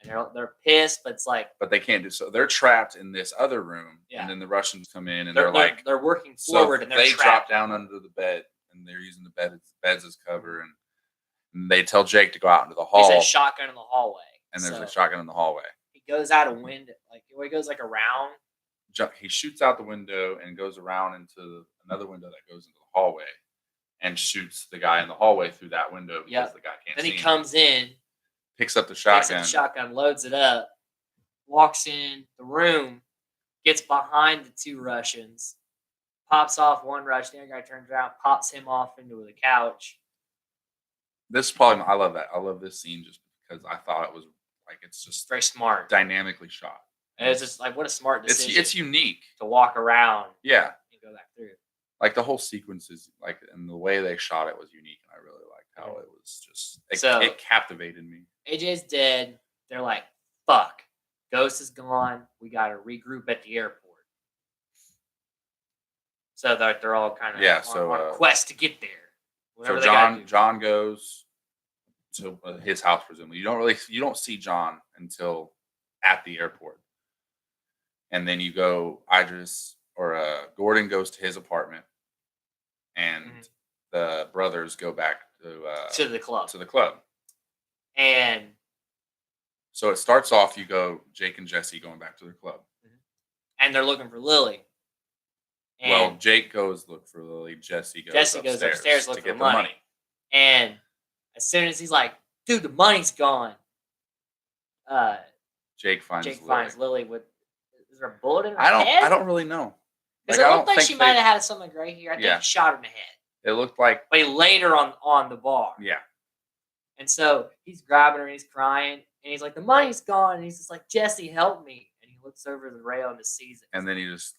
And they're pissed, but it's like, but they can't do so. They're trapped in this other room, and then the Russians come in, and they're working forward, and they drop down under the bed, and they're using the beds as cover, and they tell Jake to go out into the hall. There's a shotgun in the hallway, and there's a shotgun in the hallway. He goes out a window, he goes around. He shoots out the window and goes around into another window that goes into the hallway, and shoots the guy in the hallway through that window because the guy can't. Then see he comes in. Picks up the shotgun, loads it up, walks in the room, gets behind the two Russians, pops off one Russian. The other guy turns around, pops him off into the couch. This is probably I love that. I love this scene just because I thought it was it's just very smart, dynamically shot. And it's just what a smart decision. It's unique to walk around. Yeah, and go back through. The whole sequence is and the way they shot it was unique, and I really liked how it was just. It captivated me. AJ's dead. They're like, fuck. Ghost is gone. We got to regroup at the airport. So they're all kind of on a quest to get there. So John goes to his house, presumably. You don't see John until at the airport. And then you go, Gordon goes to his apartment, and the brothers go back to the club. And so it starts off, you go, Jake and Jesse going back to their club. And they're looking for Lily. And Jake goes look for Lily. Jesse goes upstairs looking to get for money. And as soon as he's like, dude, the money's gone. Jake finds Lily with, is there a bullet in her head? I don't really know. Because it looked like she might have had something right here. I think he shot her in the head. It looked like. But he laid her on the bar. Yeah. And so he's grabbing her and he's crying. And he's like, the money's gone. And he's just like, Jesse, help me. And he looks over the rail and sees it. And then he just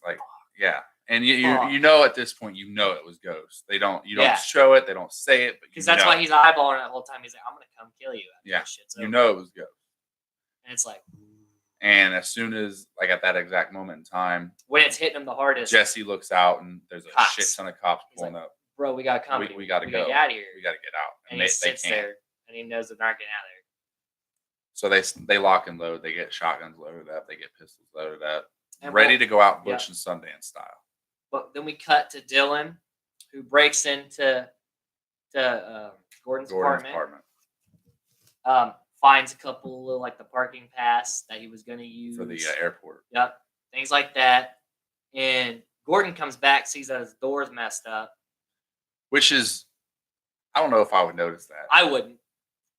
yeah. And you know at this point, it was Ghost. You don't show it. They don't say it. Because that's why he's eyeballing it the whole time. He's like, I'm going to come kill you. Yeah. You know it was Ghost. And it's like. And as soon as, at that exact moment in time. When it's hitting him the hardest. Jesse looks out and there's a shit ton of cops pulling up. Bro, we got company. We got to go. Get out of here. We got to get out. And he sits there and he knows they're not getting out of there. So they lock and load. They get shotguns loaded up. They get pistols loaded up. And ready to go out Butch and Sundance style. But then we cut to Dylan, who breaks into Gordon's apartment. Finds a couple of the parking pass that he was going to use. For the airport. Yep. Things like that. And Gordon comes back, sees that his door's messed up. Which is, I don't know if I would notice that. I wouldn't.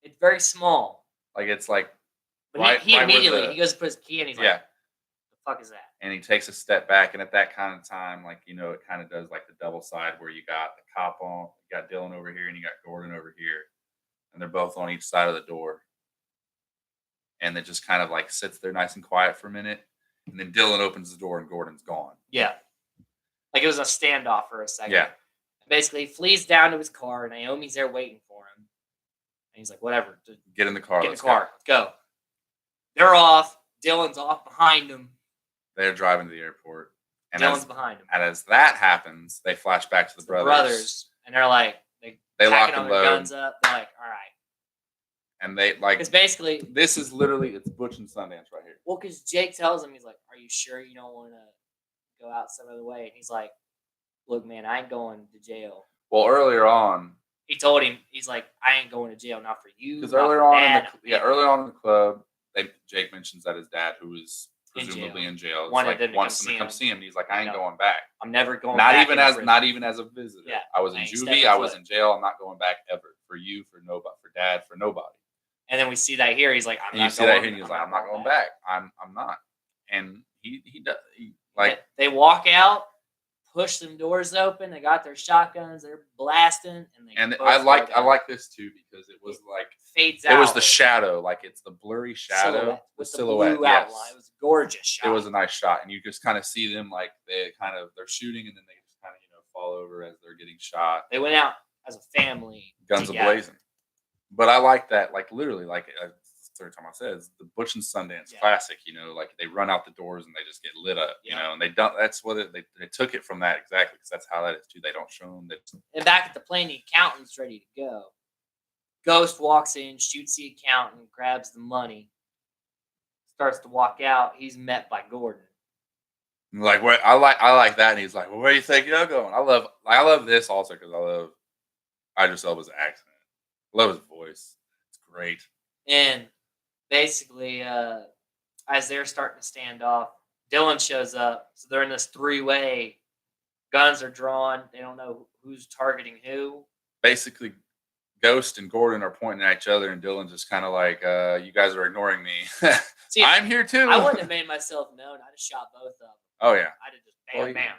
It's very small. It's like. But he immediately, he goes to put his key in, he's like, the fuck is that? And he takes a step back, and at that kind of time, it kind of does the double side where you got the cop on, you got Dylan over here, and you got Gordon over here. And they're both on each side of the door. And it just kind of sits there nice and quiet for a minute. And then Dylan opens the door and Gordon's gone. Yeah. It was a standoff for a second. Yeah. Basically, he flees down to his car. Naomi's there waiting for him. And he's like, whatever. Get in the car. Let's go. They're off. Dylan's off behind him. They're driving to the airport. And Dylan's behind him. And as that happens, they flash back to the brothers. And they're like, they lock and load. Guns up. They're like, all right. And they like Because basically, this is literally it's Butch and Sundance right here. well, because Jake tells him, he's like, "Are you sure you don't want to go out some other way?" And he's like, "Look, man, I ain't going to jail." Well, earlier on, He told him, he's like, "I ain't going to jail, not for you." because not earlier for on Dad, earlier on in the club, Jake mentions that his dad, who is In presumably jail. in jail, is Wanted like, them to wants come him to come see see him. And he's like, I I ain't know. going back. I'm never going. Not back even into as prison. not even as a visitor. Yeah, I was I in ain't juvie. stepping I was foot. in jail. I'm not going back ever for you, for nobody, for Dad, for nobody. And then we see that here. He's like, "I'm And not you see going." that here, and he's like, I'm not going back. I'm not. And he does like they walk out, push them doors open. They got their shotguns. They're blasting, and I like this too because it was like fades out. it was the shadow, like it's the blurry shadow, with the silhouette. blue Yes. outline. It was a gorgeous shot. It was a nice shot, and you just kind of see them like they're shooting, and then they just kind of fall over as they're getting shot. They went out as a family, guns together. ablazing. But I like that, like literally, like third time I said, it's the Butch and Sundance classic. Like they run out the doors and they just get lit up. And they don't. That's what they took it from that exactly because that's how that is too. They don't show them that. And back at the plane, the accountant's ready to go. Ghost walks in, shoots the accountant, grabs the money, starts to walk out. He's met by Gordon. Like where I like that, and he's like, "Well, where do you think you're going?" I love this also because I love Idris Elba's accent. I love his voice. It's great. And basically, as they're starting to stand off, Dylan shows up. So they're in this three-way. Guns are drawn. They don't know who's targeting who. Basically, Ghost and Gordon are pointing at each other, and Dylan's just kind of like, "You guys are ignoring me. See, I'm here too." I wouldn't have made myself known. I'd have shot both of them. Oh yeah. I'd have just bam, bam.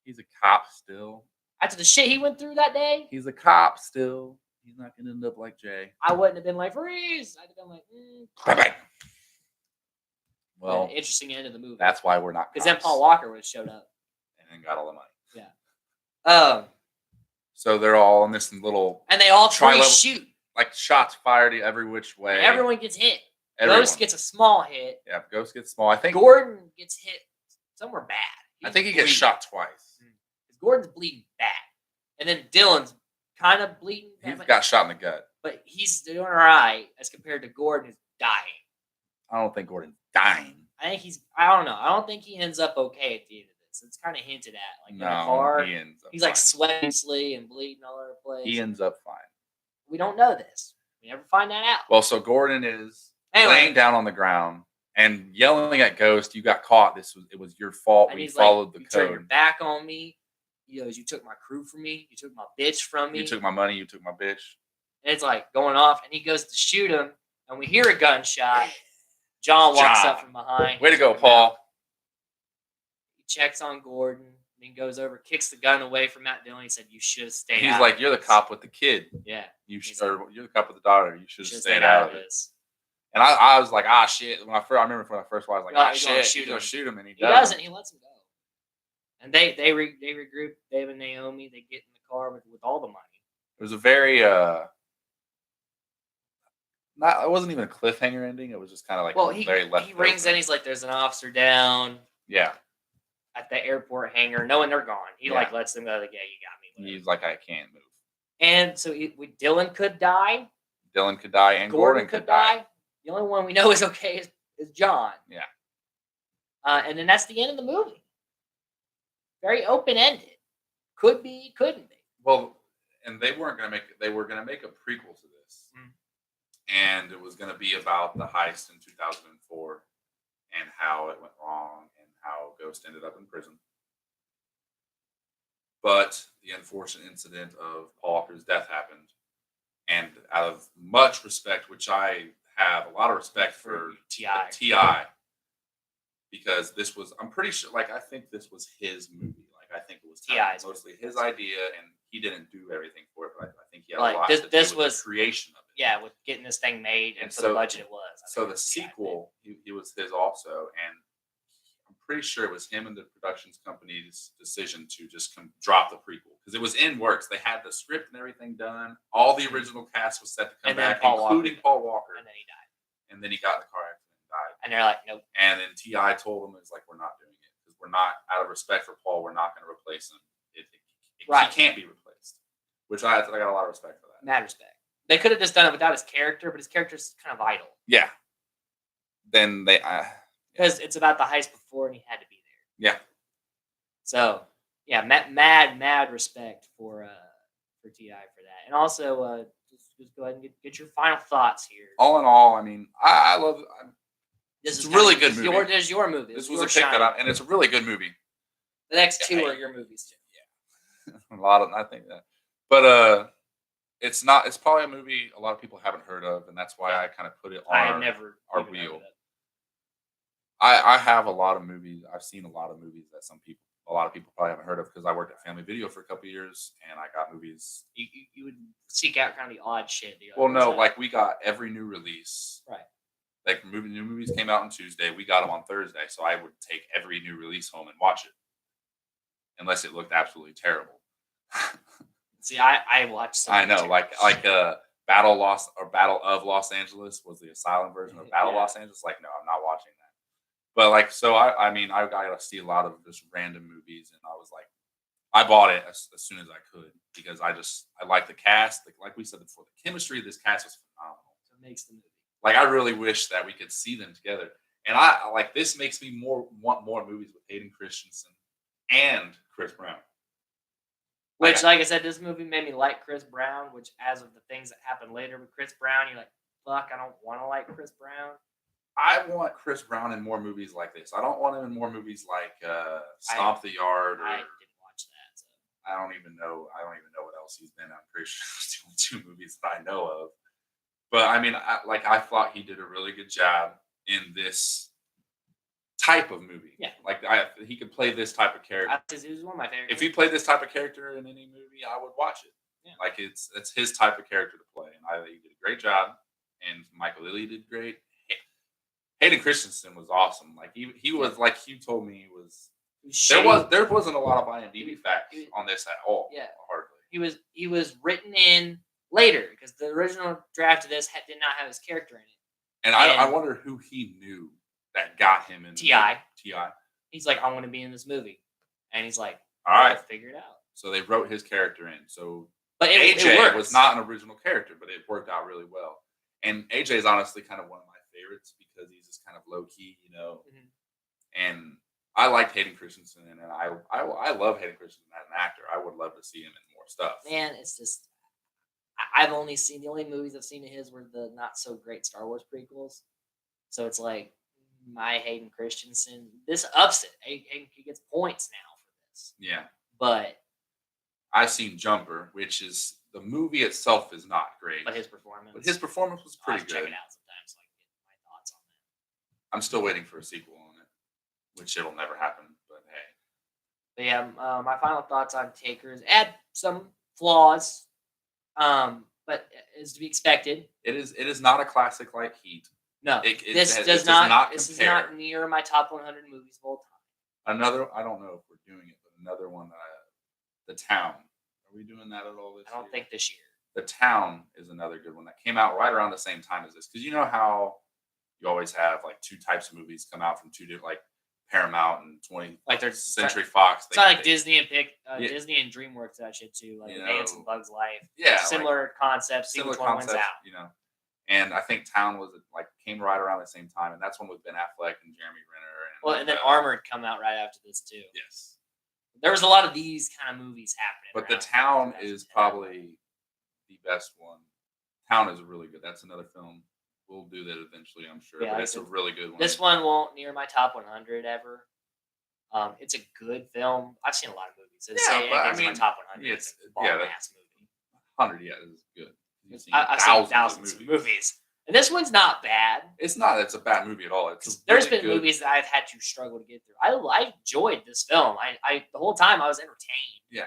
He's a cop still. After the shit he went through that day, he's a cop still. He's not gonna end up like Jay. I wouldn't have been like freeze. I'd have been like, Bang. Well, interesting end of the movie. That's why we're not. Because then Paul Walker would have showed up and then got all the money. Yeah. So they're all in this little, and they all three shoot. Like shots fired every which way. And everyone gets hit. Ghost gets a small hit. Yeah, Ghost gets small. I think Gordon gets hit somewhere bad. I think he gets shot twice. Because Gordon's bleeding bad. And then Dylan's kind of bleeding bad. He's got shot in the gut. But he's doing all right as compared to Gordon who's dying. I don't think Gordon's dying. I think I don't know. I don't think he ends up okay at the end of this. It's kind of hinted at. Like in the car. He's like sweating and bleeding all over the place. He ends up fine. We don't know this. We never find that out. Well, so Gordon is laying down on the ground and yelling at Ghost, "You got caught. It was your fault. And we followed the code. You turned your back on me. You took my crew from me. You took my bitch from me. You took my money. You took my bitch." And it's like going off, and he goes to shoot him, and we hear a gunshot. John walks up from behind. Way to go, Paul. He checks on Gordon, then goes over, kicks the gun away from Matt Dillon. He said, "You should have stayed." He's like, "You're the cop with the kid. Yeah, you're the cop with the daughter. You should have stayed out of this." And I was like, "Ah, shit." I remember when I first watched, like, "Ah, shit." He's gonna shoot him, and he doesn't. He lets him go. And they regroup. Dave and Naomi. They get in the car with all the money. It was a very it wasn't even a cliffhanger ending. It was just kind of like very left. He rings in. He's like, "There's an officer down." Yeah. At the airport hangar, knowing they're gone, he lets them go. Like, "Yeah, you got me." Whatever. He's like, "I can't move." And so Dylan could die. Dylan could die, and Gordon could die. The only one we know is okay is John. Yeah. And then that's the end of the movie. Very open ended. Could be, couldn't be. Well, and they were gonna make a prequel to this. And it was going to be about the heist in 2004 and how it went wrong and how Ghost ended up in prison. But the unfortunate incident of Paul Walker's death happened. And out of much respect, which I have a lot of respect for T.I., because this was, I'm pretty sure, I think this was his movie. I think it was T.I.'s mostly his idea, and he didn't do everything for it, but I think he had a lot to do with the creation of it. Yeah, with getting this thing made and for the budget it was. So the sequel, he was his also, and I'm pretty sure it was him and the productions company's decision to just drop the prequel because it was in works. They had the script and everything done. All the original cast was set to come back, including Paul Walker. And then he died. And then he got in the car accident and died. And they're like, "Nope." And then T.I. told him, "It's like, we're not doing it because we're not, out of respect for Paul, we're not going to replace him. He can't be replaced." Which I got a lot of respect for that. Mad respect. They could have just done it without his character, but his character's kind of vital Yeah. Then they, because it's about the heist before, and he had to be there. yeah. So yeah, mad respect for Ti for that, and also just go ahead and get your final thoughts here. All in all, I mean, I love. This It's is a really kinda- good this movie. Is your movie. This This was a is pick your that shine. I, and it's a really good movie. The next two Yeah, are your movies too. A lot of, I think that, but it's not. It's probably a movie a lot of people haven't heard of, and that's why Yeah. I kind of put it on I have never our even heard wheel. of it. I have a lot of movies. I've seen a lot of movies that a lot of people probably haven't heard of because I worked at Family Video for a couple of years, and I got movies. You would seek out kind of the odd shit. Well, no, like we got every new release. Right. Like new movies came out on Tuesday, we got them on Thursday, so I would take every new release home and watch it, unless it looked absolutely terrible. See, I watched. some I know, terrible like shit. Battle of Los Angeles was the Asylum version of Battle Yeah. Los Angeles. Like, no, I'm not watching that. But like, so I mean, I got to see a lot of just random movies, and I was like, I bought it as soon as I could because I like the cast. Like we said before, the chemistry of this cast was phenomenal. So it makes the movie. Like, I really wish that we could see them together. And I like this makes me want more movies with Hayden Christensen and Chris Brown. Which, like I said, this movie made me like Chris Brown. Which, as of the things that happened later with Chris Brown, you're like, fuck, I don't want to like Chris Brown. I want Chris Brown in more movies like this. I don't want him in more movies like Stomp the Yard, or I didn't watch that. So. I don't even know what else he's been. I'm pretty sure it's the only two movies that I know of. But I mean, I thought he did a really good job in this type of movie. Yeah. Like he could play this type of character. He was one of my favorite. If he played this type of character in any movie, I would watch it. Yeah. Like it's his type of character to play, and I think he did a great job. And Michael Lilly did great. Hayden Christensen was awesome. Like he was, like you told me, there wasn't a lot of IMDb facts on this at all. Yeah. Hardly. He was written in later because the original draft of this did not have his character in it. And I wonder who he knew that got him in T.I. T.I. He's like, I want to be in this movie, and he's like, All right, figure it out. So they wrote his character in. So but AJ it was not an original character, but it worked out really well. And AJ is honestly kind of one of my favorites because he's just kind of low key, you know. Mm-hmm. And I liked Hayden Christensen, and I love Hayden Christensen as an actor. I would love to see him in more stuff. Man, it's just I've only seen the only movies I've seen of his were the not so great Star Wars prequels. So it's like my Hayden Christensen. This ups it. He gets points now for this. Yeah, but I've seen Jumper, which is the movie itself is not great, but his performance was pretty good. Check it out sometimes, so I can get my thoughts on that. I'm still waiting for a sequel on it, which it'll never happen. But hey, but yeah, my final thoughts on Taker is add some flaws, but is to be expected. It is not a classic like Heat. No, this does not. This is compare. not near my top 100 movies of all time. Another, I don't know if we're doing it, but another one that The Town. Are we doing that at all this year? I don't think this year. The Town is another good one that came out right around the same time as this. Because you know how you always have like two types of movies come out from two different, like Paramount and 20th like there's Century Fox. It's not like Disney and Disney and DreamWorks that shit too. Like Ants and Bugs Life. Yeah, similar concepts. Similar concepts, out. You know. And I think Town was like came right around the same time, and that's one with Ben Affleck and Jeremy Renner. And then Armored come out right after this too. Yes, there was a lot of these kind of movies happening. But The Town is probably the best one. Town is really good. That's another film. We'll do that eventually, I'm sure. Yeah, but it's a really good one. This one won't near my top 100 ever. It's a good film. I've seen a lot of movies. But I mean, my top 100. It's ass movie. 100, yeah, is good. I've seen thousands of movies. And this one's not bad. It's not. It's a bad movie at all. There's been movies that I've had to struggle to get through. I enjoyed this film. I the whole time I was entertained. Yeah.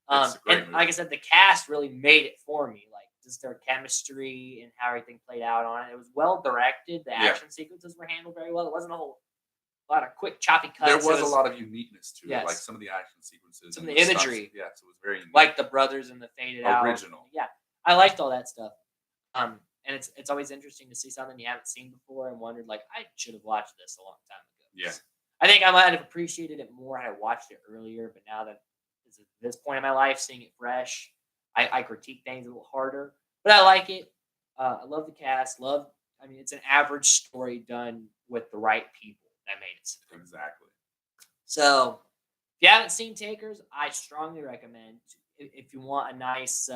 And like I said, the cast really made it for me. Like just their chemistry and how everything played out on it. It was well directed. The action sequences were handled very well. It wasn't a lot of quick choppy cuts. There was a lot of uniqueness to it, like some of the action sequences, some of the imagery. Yeah, so it was very unique. Like the brothers in the faded original. Yeah, I liked all that stuff. And it's always interesting to see something you haven't seen before and wondered, like, I should have watched this a long time ago. Yeah. I think I might have appreciated it more had I watched it earlier, but now that it's at this point in my life, seeing it fresh, I critique things a little harder. But I like it. I love the cast. I mean, it's an average story done with the right people that made it. Exactly. So, if you haven't seen Takers, I strongly recommend. If you want a nice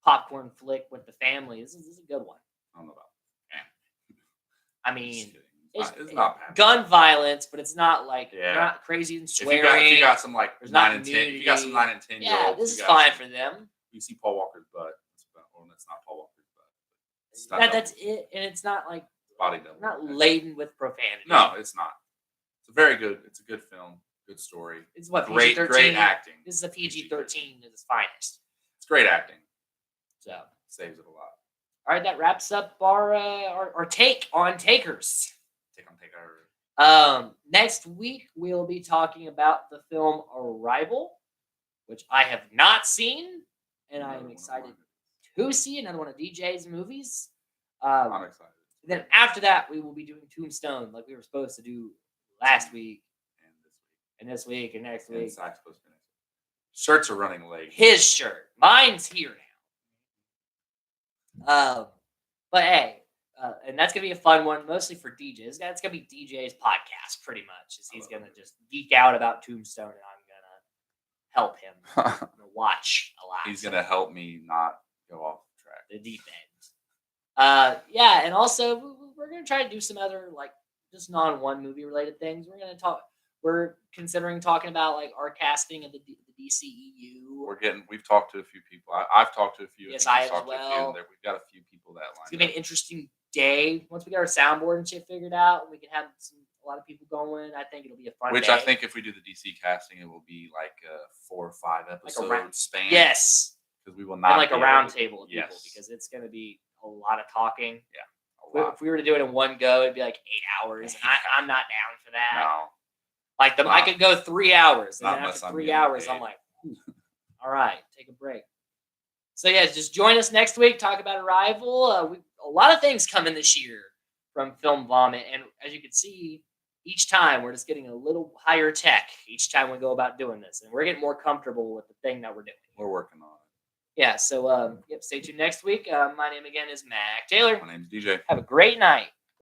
popcorn flick with the family, this is a good one. I don't know about. I Just mean, kidding. It's not bad. gun violence, but it's not like Yeah. they're not crazy and If swearing. you got some like There's 9 not and 10, if you got some nudity. 9 and 10 year Yeah, olds, this is you got fine some- for them. You see Paul Walker's butt. Well, that's not Paul Walker's butt. It's not That's it, and it's not like body double. not laden with profanity. No, it's not. It's a very good. It's a good film. Good story. It's what Great, PG-13. great acting. This is a PG-13 at its finest. It's great acting. So, Saves it a lot. all right, that wraps up our take on Takers. Take our. Next week we'll be talking about the film Arrival, which I have not seen, and I am excited to see another one of DJ's movies. I'm excited. Then after that, we will be doing Tombstone, like we were supposed to do last week, and this week, and next And week. Zach's supposed to finish. Shirts are running late. His shirt, mine's here now. But hey, and that's gonna be a fun one, mostly for DJs. That's gonna be DJ's podcast, pretty much. Is he's gonna just geek out about Tombstone, and I'm gonna help him. I'm gonna watch a lot. He's gonna help me not go off track. The deep end. Yeah, and also we're gonna try to do some other like just non-one movie related things. We're gonna talk. We're considering talking about like our casting of the DCEU. We've talked to a few people. I've talked to a few. Yes, think I you've have talked to a few, well. and we've got a few people that It's line. gonna be an interesting day once we get our soundboard and shit figured out. We can have a lot of people going. I think it'll be a fun. Which day. I think if we do the DC casting, it will be like a 4 or 5 episode round- span. yes, because we will and not like be a able round to- table of people Yes. because it's gonna be a lot of talking. a lot. If we were to do it in one go, it'd be like 8 hours, and I'm not down for that. No, Like I could go 3 hours, and Not then unless after I'm 3 getting hours, I'm paid. like, all right, take a break. So yeah, just join us next week. Talk about Arrival. A lot of things coming this year from Film Vomit, and as you can see, each time we're just getting a little higher tech. Each time we go about doing this, and we're getting more comfortable with the thing that we're doing. we're working on Yeah. So stay tuned next week. My name again is Mac Taylor. it. My name's DJ. Have a great night.